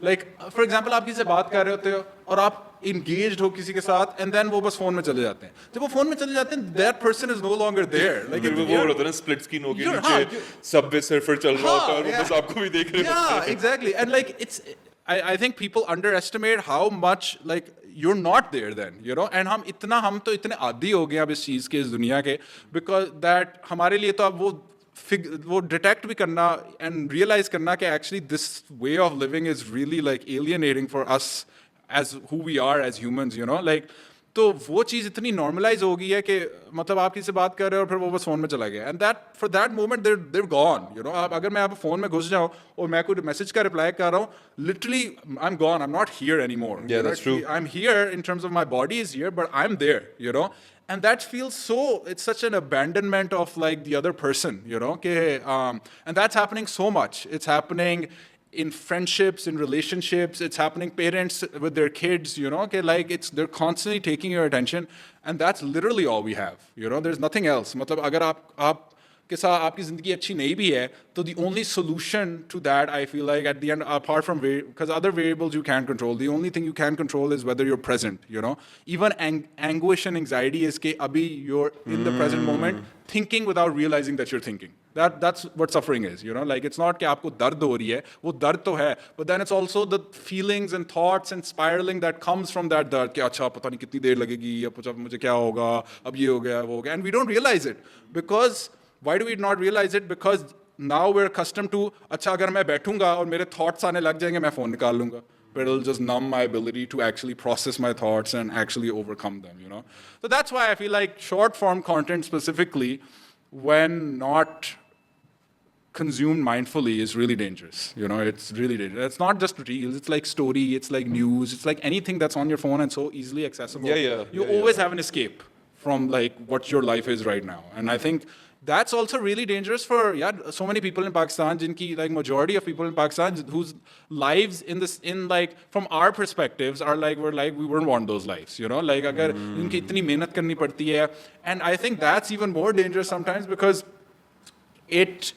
like for example आप किसी से बात कर रहे होते हो और आप engaged हो किसी के साथ and then वो बस फोन में चले जाते हैं, जब वो फोन में चले जाते हैं that person is no longer there, like फिर वो होता है ना स्प्लिट स्क्रीन हो गया नीचे सबवे सर्फर चल रहा होता है और वो बस आपको भी देख रहे होते हैं. yeah, exactly, and like it's I think people underestimate how much like you're not there then, you know, and हम तो इतने आदी हो गए अब इस चीज़ के, इस दुनिया के, because that हमारे लिए तो अब वो डिटेक्ट भी करना एंड रियलाइज करना कि actually this way of living is really like alienating for us as who we are as humans, you know, like तो वो चीज़ इतनी नॉर्मलाइज हो गई है कि मतलब आप किसी से बात कर रहे हो और फिर वो बस फ़ोन में चला गया, and that for that moment there gone, you know. अगर मैं आप फ़ोन में घुस जाऊँ और मैं कोई मैसेज का रिप्लाई कर रहा हूँ, literally I am gone, I am not here any more. Yeah, that's true. I'm here in terms of my body is here, but I'm there, you know. And that feels so, it's such an abandonment of like the other person, you know. And that's happening so much. It's happening in friendships, in relationships. It's happening parents with their kids, you know. Like they're constantly taking your attention, and that's literally all we have, you know. There's nothing else. मतलब अगर आप के साथ आपकी ज़िंदगी अच्छी नहीं भी है तो the only solution to that I feel like at the end, apart from because other variables you can't control, the only thing you can control is whether you're present, you know. Even anguish and anxiety is कि अभी you're in the present moment thinking without realizing that you're thinking. That's what suffering is, you know. Like it's not कि आपको दर्द हो रही है, वो दर्द तो है, but then it's also the feelings and thoughts and spiraling that comes from that दर्द कि अच्छा पता नहीं कितनी देर लगेगी, अब मुझे क्या होगा, अब ये हो गया वो हो गया, and we don't realize it because why do we not realize it? Because now we're accustomed to अच्छा अगर मैं बैठूंगा और मेरे thoughts आने लग जाएंगे, मैं phone निकाल लूंगा, but it'll just numb my ability to actually process my thoughts and actually overcome them, you know. So that's why I feel like short form content specifically, when not consumed mindfully, is really dangerous, you know. It's really dangerous. It's not just reels, it's like story, it's like news, it's like anything that's on your phone and so easily accessible. You always have an escape from like what your life is right now, and I think that's also really dangerous for so many people in Pakistan, jinki like majority of people in Pakistan whose lives in like from our perspectives are like we weren't want those lives, you know, like agar inki itni mehnat karni padti hai, and I think that's even more dangerous sometimes because it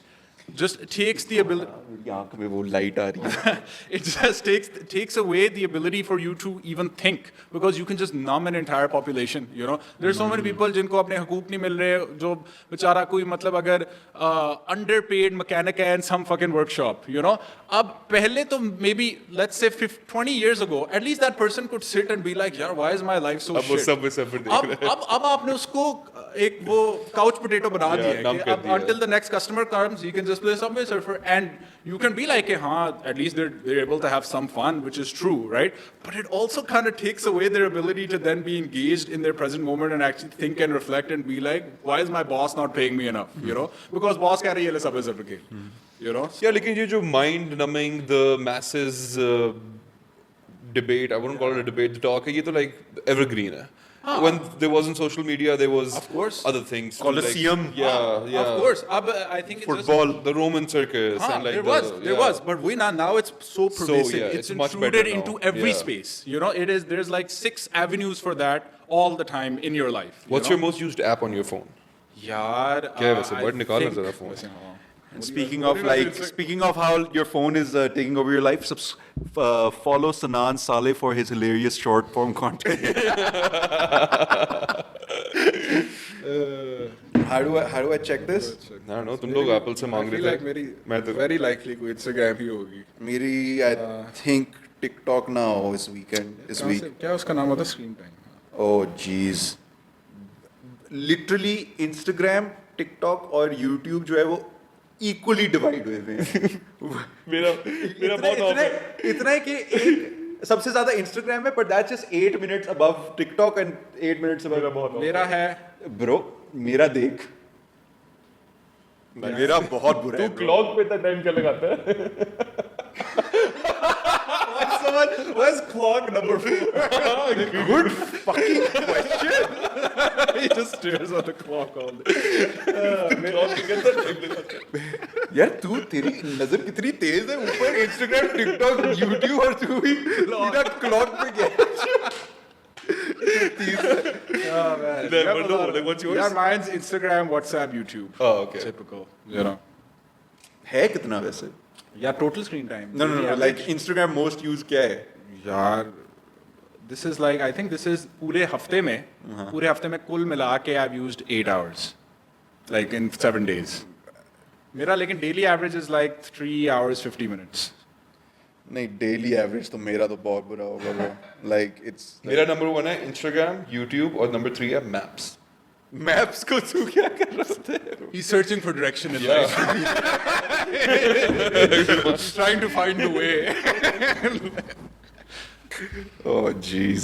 just takes the ability आँख में वो light आ रही है. it just takes away the ability for you to even think, because you can just numb an entire population, you know. There's so many people जिनको अपने हकूक नहीं मिल रहे, जो बेचारा कोई मतलब अगर underpaid mechanic है in some fucking workshop, you know. अब पहले तो maybe let's say 20 years ago, at least that person could sit and be like, यार why is my life so अब वो shit? सबवे सर्फर देख रहे हैं. अब आपने उसको एक वो couch potato बना दिया है कि अब until the next customer comes, you can just play Subway Surfer, and you can be like, at least they're able to have some fun, which is true, right? But it also kind of takes away their ability to then be engaged in their present moment and actually think and reflect and be like, why is my boss not paying me enough, you know? Because boss कह रही है ले Subway Surfer खेल, you know? Yeah, लेकिन ये जो mind numbing the masses debate, I wouldn't call it a debate, the talk है, ये तो like evergreen है. When there wasn't social media, there was Of course. other things. Colosseum. Yeah. Of course. I think it's Football, the Roman circus, and like there was, but now it's so pervasive. yeah, it's it's much better intruded now. into every Yeah. space. You know, there's like 6 avenues for that all the time in your life. What's your most used app on your phone? यार क्या है वैसे? Word निकालना जरा phone. And speaking of how your phone is taking over your life, follow Sanan Saleh for his hilarious short form content. How do I check this? I don't know. तुम लोग Apple से मांग रहे थे. मैं तो very likely कोई Instagram ही होगी. मेरी I think TikTok now is week. क्या उसका नाम होता है? Screen time. Oh jeez. Literally Instagram, TikTok और YouTube जो है वो equally divide हुए हैं. मेरा बहुत off है. इतना है कि एक सबसे ज्यादा Instagram है, but that's just 8 minutes above TikTok and 8 minutes above. मेरा है. Bro, मेरा देख. मेरा बहुत बुरा है. तू clock पे इतना time क्या लगाता है? What's clock number 4? Good fucking question. He just stares at the clock all day. यार तू तेरी नजर कितनी तेज है ऊपर इंस्टाग्राम टिकटॉक यूट्यूब और तू भी सीधा क्लॉक पे गया Like, what's yours? Yeah, mine's Instagram, WhatsApp, YouTube. Oh, okay. Typical, you know. है कितना वैसे Yeah, total screen time. no like Instagram most used क्या है यार this is like I think this is पूरे हफ्ते में कुल मिला के I've used 8 hours like in 7 days. मेरा लेकिन daily average is like 3 hours 50 minutes. नहीं डेली एवरेज तो मेरा तो बहुत बुरा होगा bro like it's मेरा नंबर 1 है Instagram, YouTube और नंबर 3 है Maps. मैप्स को तू क्या कर रहा है He's searching for direction in life. He's trying to find the way. oh jeez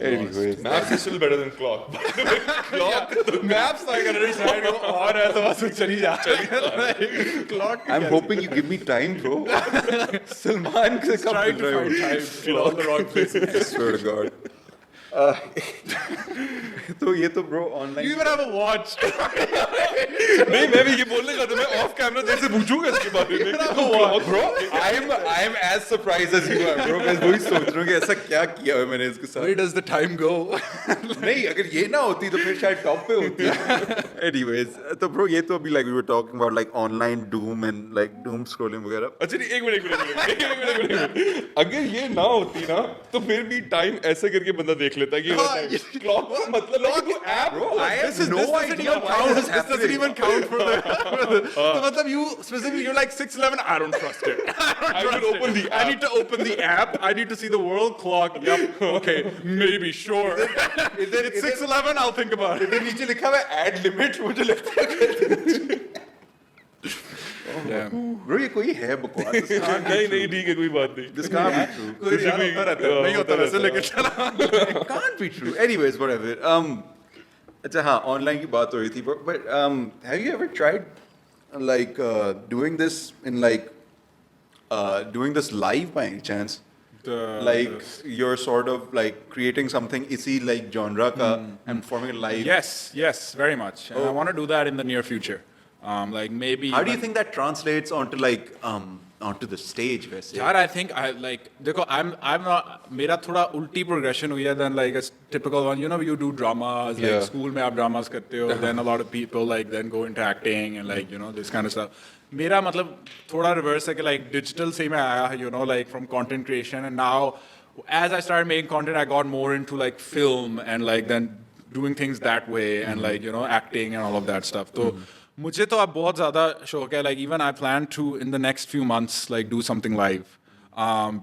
anyway Maps is still better than Clock. Clock. Maps like understand go on है तो बस चली जा clock I'm hoping you give me time bro Salman से कब trying mill to रहे find हो time all the wrong places. I swear to God तो ये तो bro You online even have a watch. नहीं मैं भी ये बोलने का था मैं ऑफ कैमरा तेरे से पूछूंगा इसके बारे में bro I am as surprised as you are bro मैं वही सोच रहा हूँ कि ऐसा क्या किया है मैंने इसके साथ Where does the time go? नहीं अगर ये ना होती तो फिर शायद टॉप पे होती anyways तो bro ये तो अभी like we were talking about like online doom and like doom scrolling वगैरह अच्छा नहीं एक मिनट अगर ये ना होती ना तो फिर भी टाइम ऐसे करके बंदा देख लेता कि क्लॉक मतलब app bro I have no idea why count. this is This doesn't happening even count for the. So मतलब you specifically you're like 6'11". I don't trust it. I will open the I need to open the app. I need to see the world clock. Yep. Okay. Maybe. Sure. It's 6'11". I'll think about it. इधर नीचे लिखा हुआ है add limit मुझे लगता है bro ये कोई है बकवास नहीं ठीक है कोई बात नहीं this can't be true कुछ यार होता रहता है. नहीं होता वैसे लेकिन चला. it can't be true anyways whatever अच्छा हाँ ऑनलाइन की बात हो रही थी but have you ever tried like doing this in like doing this live by any chance like you're sort of like creating something इसी like genre का and performing it live Yes, very much. And I want to do that in the near future. Like maybe. how do you think that translates onto like onto the stage वैसे यार I think I like देखो I'm not मेरा थोड़ा उल्टी progression हुई है than like a typical one. You know you do dramas like Yeah. school में आप dramas करते हो then a lot of people like then go into acting and like you know this kind of stuff. मेरा मतलब थोड़ा reverse है कि like digital से ही मैं आया you know like from content creation and now as I started making content I got more into like film and like then doing things that way and like you know acting and all of that stuff. तो मुझे तो अब बहुत ज़्यादा शौक है like even I plan to in the next few months like do something live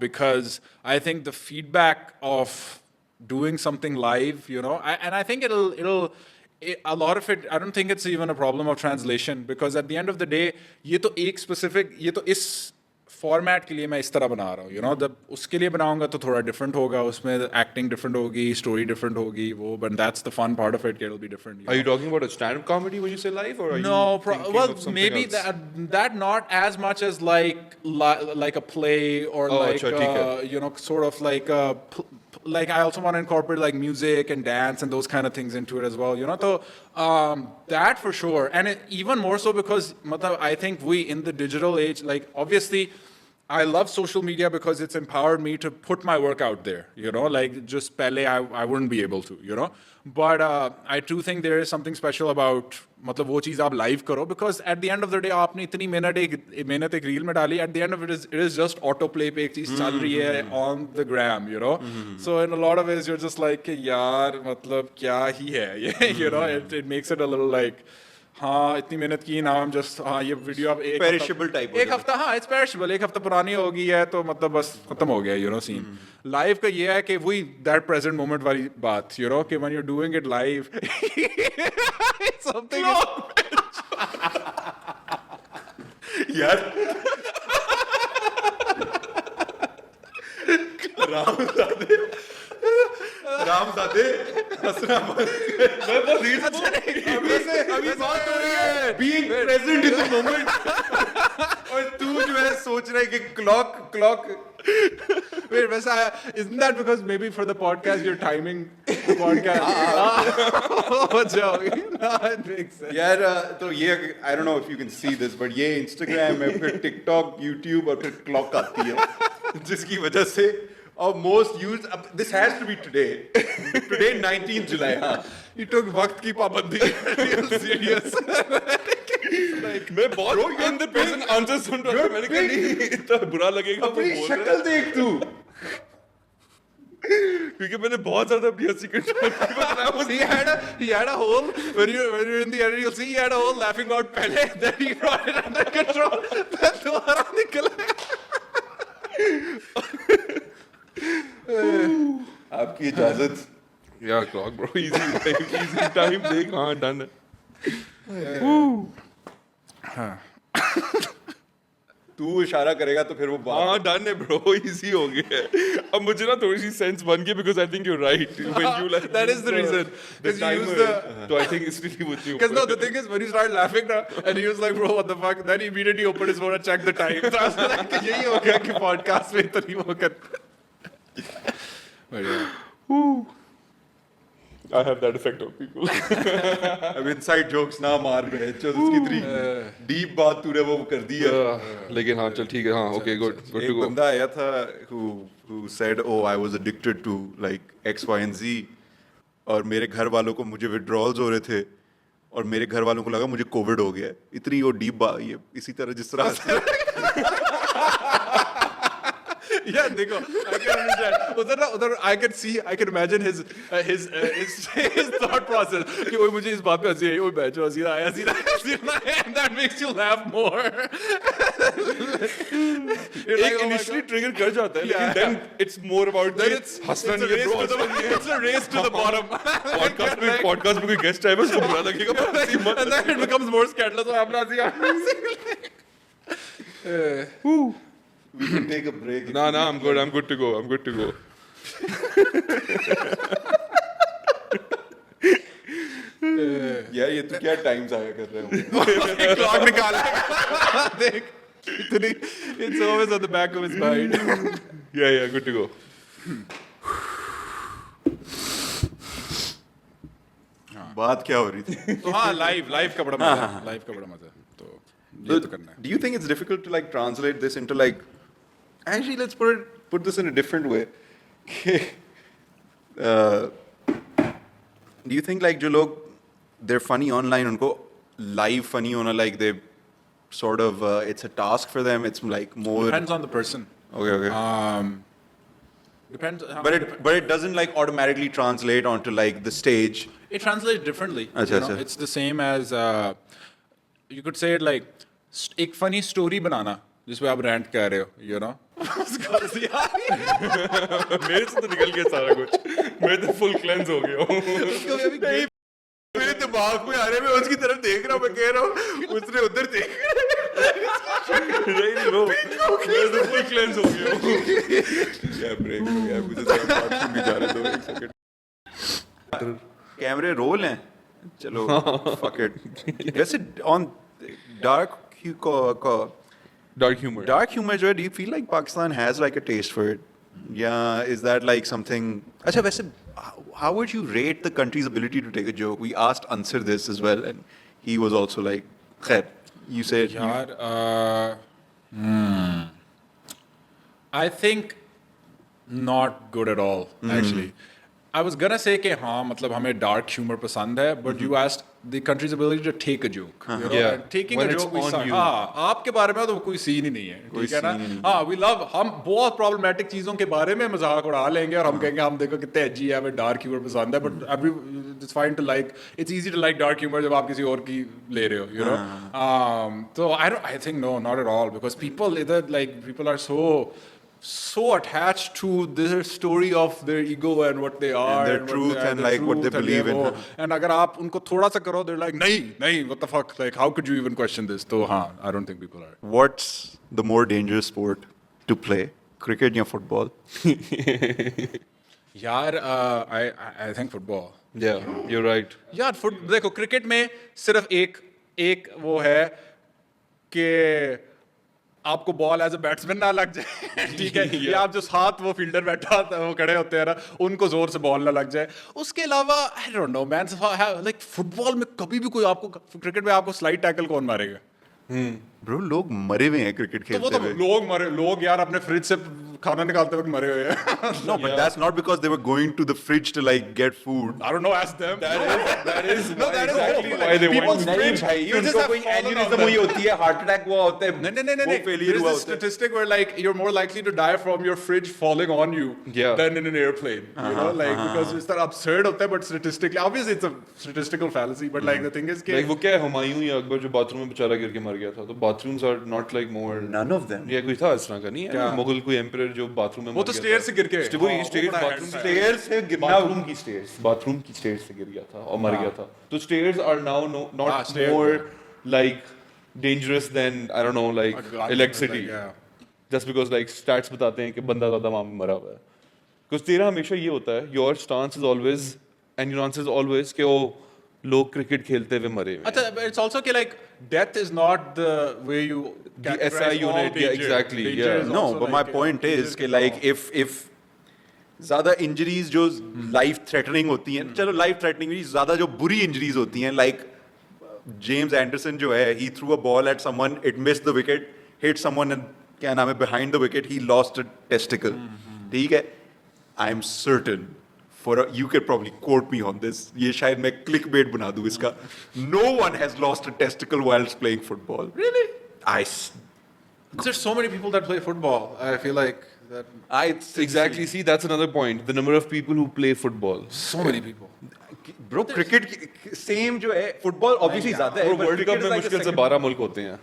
because I think the feedback of doing something live you know and I think a lot of it I don't think it's even a problem of translation because at the end of the day ये तो एक specific ये तो इस format के लिए मैं इस तरह बना रहा हूँ यू नो जब उसके लिए बनाऊंगा तो थोड़ा डिफरेंट होगा उसमें एक्टिंग डिफरेंट होगी स्टोरी डिफरेंट होगी वो but that's the fun part of it it will be different Are you talking about a stand-up comedy when you say live, or are no you thinking well of something maybe else? that not as much as like a play or Oh, like अच्छा, ठीक है. you know sort of like like I also want to incorporate like music and dance and those kind of things into it as well you know so that for sure and even more so because matlab, I think we in the digital age like obviously I love social media because it's empowered me to put my work out there, you know, like just pehle I wouldn't be able to, you know. But I do think there is something special about मतलब वो चीज़ आप live करो because at the end of the day आपने इतनी मेहनत एक reel में डाली at the end of it is just autoplay पे एक चीज़ चल रही है on the gram, you know. So in a lot of ways you're just like कि यार मतलब क्या ही है ये you know it makes it a little like हाँ इतनी मेहनत की now I'm just हाँ ये वीडियो आप एक Perishable type हो एक हफ्ता हाँ it's perishable एक हफ्ता पुरानी हो गई है तो मतलब बस खत्म हो गया you know scene live का ये है कि वही that present moment वाली बात you know कि when you're doing it live it's something यार रामजादे हंसना मैं बस रील्स अभी बात हो रही है being present in the moment और तू जो है सोच रहा है कि क्लॉक Wait, वैसा isn't that because maybe for the podcast you're timing the podcast? Oh, Joe, no, it makes sense. यार तो ये I don't know if you can see this but ये Instagram है फिर TikTok, YouTube और फिर clock आती है जिसकी वजह से और most used this has to be today 19th July हाँ You took वक्त की पाबंदी real serious. मैं बहुत in the present आंसर सुन रहा था मैंने कहा नहीं इतना बुरा लगेगा वो अपनी बोल रहा है। शक्ल देख तू क्योंकि मैंने बहुत ज्यादा अपनी हंसी control He had a hole when you're in the edit you'll see he had a hole laughing out पहले then he brought it under control then दोबारा निकल आपकी इजाजत या क्लॉक ब्रो इजी टाइम देख हाँ डन है तू इशारा करेगा तो फिर वो बात हाँ डन है ब्रो इजी हो गया है अब मुझे ना थोड़ी सी सेंस बन गई because I think you right when you like That is the reason. Because you use the. तो आई थिंक इसलिए वो Because no, the thing is, when he started laughing, na, and he was like, "Bro, what the fuck?" Then he immediately opened his phone and checked the time. So I was like, "यही हो गया कि podcast में तो नहीं वो करते." But yeah. I have that effect on people अब इनसाइड जोक्स ना मार बे चल उसकी इतनी डीप बात तूने वो कर दी है लेकिन हाँ चल ठीक है हाँ ओके गुड गुड एक टू गो बंदा आया था who said oh I was addicted to like X Y and Z और मेरे घर वालों को मुझे withdrawals हो रहे थे और मेरे घर वालों को लगा मुझे कोविड हो गया है इतनी वो डीप बात ये इसी तरह जिस तरह से Yeah, देखो, I can understand. उधर I can see, I can imagine his thought process. कि ओए मुझे इस बात पे हंसी आई, ओए बैठो हंसी आया, and that makes you laugh more. एक इनिशियली ट्रिगर कर जाता है लेकिन then it's more about Then हंसना नहीं है bro it's a race to the bottom. Podcast में कोई गेस्ट आए बस उसको बुरा लगेगा पर हंसी मत And then it becomes more scandalous. So I'm not we can take a break ना ना I'm good to go यार ये तू क्या टाइम जाया कर रहे हो clock निकालेगा. देख, इतनी, it's always on the back of his mind. yeah good to go बात क्या हो रही थी तो हाँ, live का बड़ा मजा है. Live का बड़ा मजा है. तो ये तो करना है. Do you think it's difficult to like translate this into like actually let's put this in a different way do you think like जो लोग they're funny online उनको live funny होना like they sort of it's a task for them it's like more Depends on the person. okay Depends. but it doesn't like automatically translate onto like the stage It translates differently. अच्छा, you know? अच्छा. It's the same as you could say it like एक funny story बनाना जिसमें आप rant कर रहे हो, you know. मेरे से तो निकल गया सारा कुछ मैं तो फुल क्लेंस हो गया हूँ मेरे दिमाग में आ रहे मैं उसकी तरफ देख रहा हूँ मैं कह रहा हूँ उसने उधर देख नहीं ब्रो मैं तो फुल क्लेंस हो गया हूँ यार ब्रेक हो गया मुझे जरा बाथरूम भी जा रहे दो एक सेकंड कैमरे रोल हैं चलो fuck it वैसे on dark dark humor जो है do you feel like Pakistan has like a taste for it yeah is that like something अच्छा वैसे how would you rate the country's ability to take a joke we asked Ansar this as well and he was also like khair you said यार I think not good at all actually. I was gonna say कि हाँ मतलब हमें dark humor पसंद है but you asked the country's ability to take a joke. You know? Yeah. And taking When a it's joke we on suck. you. हाँ आपके बारे में तो कोई सीन ही नहीं है ठीक है ना हाँ we love हम बहुत problematic चीज़ों के बारे में मजाक उड़ा लेंगे और हम कहेंगे हम देखो कितने edgy है हमें dark humor पसंद है but it's fine to like it's easy to like dark humor जब आप किसी और की ले रहे हो you know so I think no not at all because people are so attached to their story of their ego and what they are their truth and like what they believe in and अगर आप उनको थोड़ा सा करो they're like नहीं what the fuck like how could you even question this तो हाँ I don't think people are what's the more dangerous sport to play cricket या football यार I think football yeah you're right यार देखो cricket में सिर्फ एक वो है कि आपको बॉल एज अ बैट्समैन ना लग जाए, ठीक है, या आप जो साथ वो फील्डर बैठा होता है वो खड़े होते हैं ना, उनको जोर से बॉल ना लग जाए। उसके अलावा आई don't no man, like football में कभी भी कोई आपको, क्रिकेट में आपको स्लाइड टैकल कौन मारेगा? ब्रो लोग मरे हुए हैं क्रिकेट तो वो खेलते तो हुए। लोग मरे, लोग यार अपने फ्रिज से खाना निकालते वक्त मरे हुए हैं। No, but that's not because they were going to the fridge to like get food. I don't know, ask them. That is No, that is exactly hope. why they People's want fridge, भाई fridges उनको have कोई fallen on aneurysm them. हुई होती है, heart attack हुआ होता है, No. वो failure There's हुआ this होता है। statistic where like you're more likely to die from your fridge falling on you Yeah. than in an airplane. You know, like because it's that absurd होता है, but statistically, obviously it's a statistical fallacy. But like the thing is, like वो क्या है, हुमायूं या अकबर जो bathroom में बेचारा गिर के मर गया था, तो bathrooms are not like more None of them. ये कोई था इस तरह का नहीं है, मुगल कोई एम्परर जो बाथरूम में वो मर तो गया stairs था। से गिर के, वही हाँ, वो stairs, बड़ा bathroom है। Stairs से गिरना, बाथरूम की स्टेयर्स से गिर गया था और मर गया था। तो stairs are now not stairs, more like dangerous than I don't know like electricity, just because like stats बताते हैं कि बंदा ज्यादा वहां पे मरा हुआ है। कुछ तेरा हमेशा ये होता है, your stance is always and your answer is always कि वो लोग क्रिकेट खेलते हुए मरे हुए हैं। अच्छा, but it's also कि like death is not the way you The categorize SI all unit, yeah, danger. exactly, Danger yeah. is No, also but my like, point danger is कि can like go. if ज्यादा injuries जो life threatening होती हैं, चलो life threatening भी, ज्यादा जो बुरी इंजरीज होती हैं, लाइक जेम्स एंडरसन जो है, he threw a ball at someone, it missed the wicket, hit someone, क्या नाम है, behind the wicket, he lost a testicle, ठीक है, I am certain for, you can probably quote me on this, ये शायद मैं क्लिक बेट बना दूं इसका, no one has lost a testicle whilst playing football. Really? There's There's so many people that play football. I feel like that Exactly. See, that's another point. The number of people who play football. so many people. Bro cricket same जो है, football obviously ज्यादा है, और world cup में मुश्किल से 12 मुल्क होते हैं।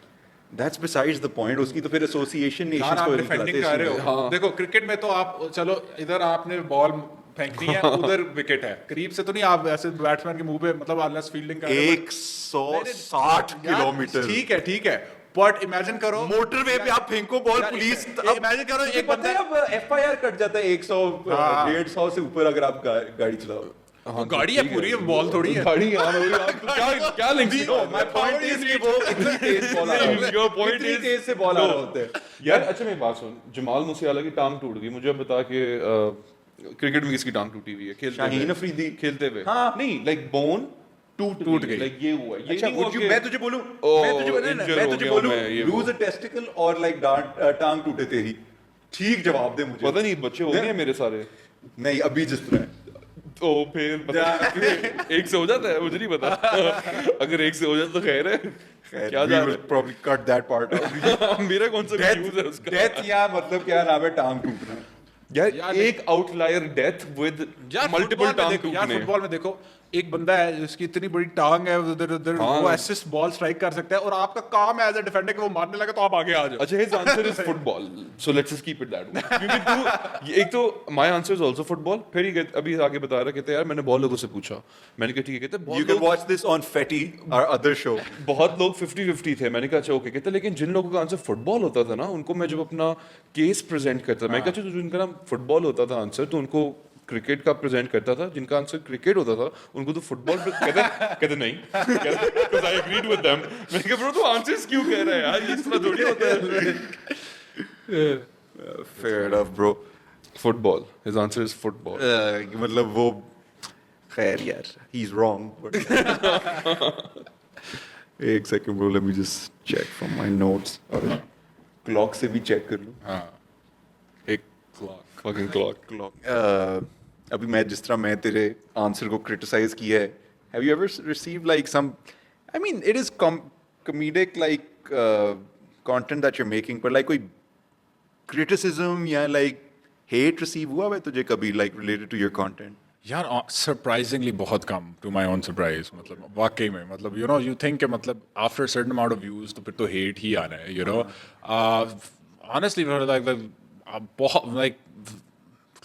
दैट्स बिसाइड्स द पॉइंट, उसकी तो फिर एसोसिएशन यार नेशंस आप को डिफेंडिंग कर रहे हो, देखो क्रिकेट में तो आप चलो इधर आपने बॉल फेंकनी है, उधर विकेट है, करीब से तो नहीं आप ऐसे बैट्समैन के मुंह पे, मतलब अनलेस फील्डिंग कर रहे हो। 160 किलोमीटर, ठीक है, बट इमेजिन करो मोटरवे पे आप फेंको बॉल, पुलिस, इमेजिन करो एक पता है बंदा, अब एफआईआर कट जाता है 100 150 से ऊपर अगर आप गाड़ी चलाओ। वो गाड़ी है पूरी, बॉल थोड़ी है। गाड़ी क्या लिंक माय पॉइंट इज कि वो इतनी तेज बॉल आ रहा है, Your point इतनी is- तेज से बॉल आ रहा होता है। यार अच्छा मेरी बात सुन, जमाल मूसेवाला की टांग टूट गई, मुझे अब बता के क्रिकेट में किसकी टांग टूटी हुई है खेलते शाहीन हुए? अफरीदी। खेलते हुए हाँ। नहीं, लाइक बोन टूट गई। लाइक ये हुआ, ये अच्छा नहीं हुआ कि- मैं तुझे बोलूं, Oh, मैं तुझे बोलूं, injured मैं हो तुझे गया बोलूं, मैं, ये लूज अ टेस्टिकल और लाइक टांग टूटे तेरी, ठीक जवाब दे मुझे। पता नहीं बच्चे हो गए हैं मेरे सारे। नहीं अभी जिस तरह है। तो फिर पता नहीं, एक से हो जाता है, मुझे नहीं पता। अगर एक से हो जाता तो खैर है, क्या जा We will probably cut that part out. रहा है? मेरा कौन सा व्यूज है उसका? डेथ या मतलब क्या नाम है, टांग टूटना। यार एक आउटलायर डेथ विद मल्टीपल टांग टूटने। फुटबॉल में देखो एक बंदा है जिसकी इतनी बड़ी टांग है, उधर उधर हाँ। वो असिस्ट बॉल स्ट्राइक कर सकता है, और आपका काम है एज अ डिफेंडर कि वो मारने लगा तो आप आगे आ जाओ। अच्छा, his answer is football. So let's just keep it that way. क्योंकि तू एक तो my answer is also football. फिर ये अभी आगे बता रहा, कहते यार मैंने बहुत लोगों से पूछा, मैंने कहा ठीक है, कहते You बहुत can लोग watch this on Fetty, our other show. बहुत लोग 50-50 थे। मैंने कहा अच्छा ओके, कहते लेकिन जिन लोगों का आंसर फुटबॉल होता था ना, उनको मैं जब अपना केस प्रेजेंट करता था, मैं कहा अच्छा जिनका नाम फुटबॉल होता था आंसर, तो उनको क्रिकेट का प्रेजेंट करता था, जिनका आंसर क्रिकेट होता था उनको तो फुटबॉल कहते नहीं, because I agreed with them. मैंने कहा ब्रो तू आंसर्स क्यों कह रहा है यार, ये इस तरह थोड़ी होता है। Fair enough, bro. Football, his answer is football. मतलब वो खैर यार, he's wrong. But एक second bro, let me just check from my notes. और clock से भी check कर लूँ। हाँ, एक clock. Fucking clock. अभी मैं जिस तरह मैं तेरे आंसर को क्रिटिसाइज किया है, have you ever received like some, I mean it is comedic like content that you are making, पर लाइक कोई क्रिटिसिज्म या लाइक हेट रिसीव हुआ है तुझे कभी, like related to your content? यार सरप्राइजिंगली बहुत कम, टू माय ओन सरप्राइज, मतलब वाकई में, मतलब यू नो यू थिंक कि मतलब after certain amount of views तो फिर तो हेट ही आना है, यू नो ऑनेस्टली लाइक बहुत like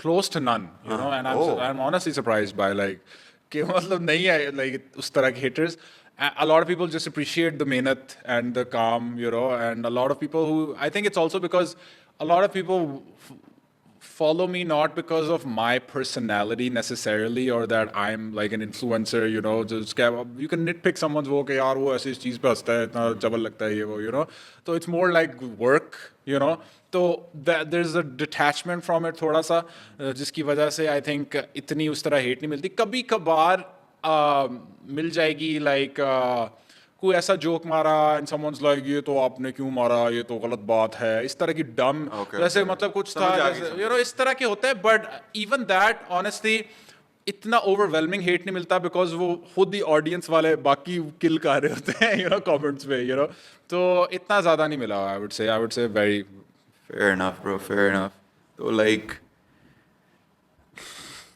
close to none, you know, and I'm honestly surprised by like कि मतलब नहीं है like उस तरह के haters. A lot of people just appreciate the mehnat and the calm, you know, and a lot of people who, I think it's also because a lot of people follow me not because of my personality necessarily or that I'm like an influencer, you know, just you can nitpick someone's work, yaar wo aise is cheez pe hasta hai, itna jabal lagta hai ye wo, you know. So it's more like work, you know. तो there's a detachment from it थोड़ा सा, जिसकी वजह से I think इतनी उस तरह hate नहीं मिलती. कभी कभार मिल जाएगी, like कोई ऐसा जोक मारा and someone's like ये तो आपने क्यों मारा, ये तो गलत बात है, इस तरह की dumb, जैसे मतलब कुछ था, you know, इस तरह के होते हैं. But even that honestly इतना overwhelming hate नहीं मिलता because वो खुद ही audience वाले बाकी kill कर रहे होते हैं, you know, comments में, you know. तो इतना ज़्यादा नहीं मिला. I would say very. Fair enough, bro. Fair enough. So, like,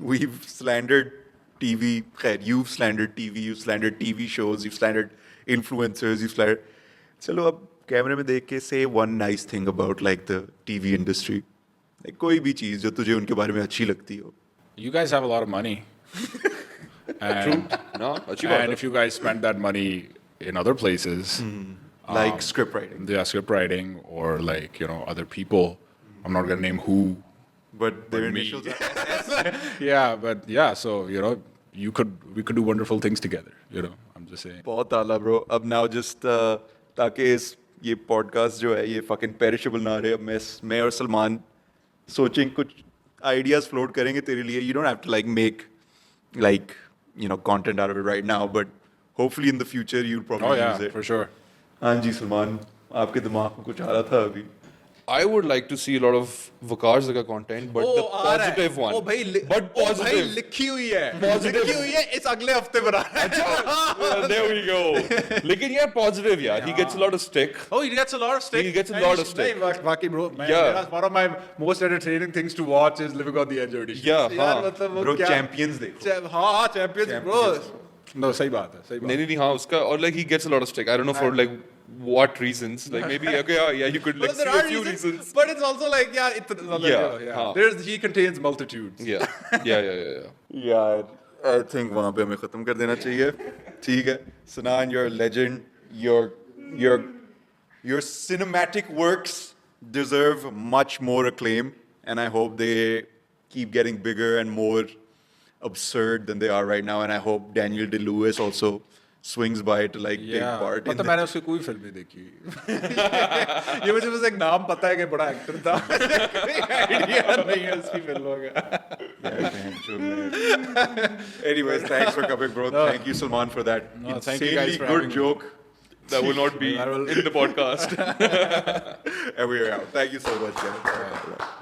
we've slandered TV. You've slandered TV. You've slandered TV shows. You've slandered influencers. You've slandered. चलो अब कैमरे में देख के say one nice thing about like the TV industry. Like कोई भी चीज़ जो तुझे उनके बारे में अच्छी लगती हो. You guys have a lot of money. And, No, अच्छी बात and है. if you guys spend that money in other places, Like script writing. yeah, script writing or like, you know, other people. I'm not gonna name who. But their me. initials are Yeah, but yeah, so you know, we could do wonderful things together. You know, I'm just saying. बहुत आला bro. अब now just ताकि इस ये podcast जो है ये fucking perishable ना रहे. अब मैं और सलमान सोचें कुछ ideas float करेंगे तेरे लिए. You don't have to like make like you know content out of it right now, but hopefully in the future you'll probably Oh yeah, use it. for sure. हाँ जी सलमान, आपके दिमाग में कुछ आ रहा था अभी. I would like to see a lot of Waqar's का content, but the positive one. But positive. लिखी हुई है. Positive. लिखी हुई है. इस अगले हफ्ते बना है. There we go. लेकिन यार positive यार. He gets a lot of stick. Oh, he gets a lot of stick. He gets a lot of stick. नहीं, बाकी bro. Yeah. One of my most entertaining things to watch is Living on the Edge audition. Yeah, यार हाँ. मतलब वो Bro क्या? champions देखो. हाँ, champions, bro. No, सही बात है, सही बात. नहीं हाँ उसका और like he gets a lot of stick. I don't know for like what reasons. Like maybe okay yeah you could like Well, there see are a few reasons. but it's also like yeah. हाँ. He contains multitudes. Yeah. यार I think वहाँ पे हमें ख़त्म कर देना चाहिए. ठीक है. Sanan, you're a legend. Your cinematic works deserve much more acclaim, and I hope they keep getting bigger and more absurd than they are right now. And I hope Daniel Day-Lewis also swings by to like take part in मतलब मैंने उसकी कोई film नहीं देखी. ये मुझे बस एक नाम पता है कि बड़ा एक्टर था. कोई आइडिया नहीं है उसकी फिल्मों का. Anyways, thanks for coming, bro. Thank you, Salman, for that No, thank you guys insanely for good having me. joke. That will not be in the podcast. And we're out. Thank you so much, guys.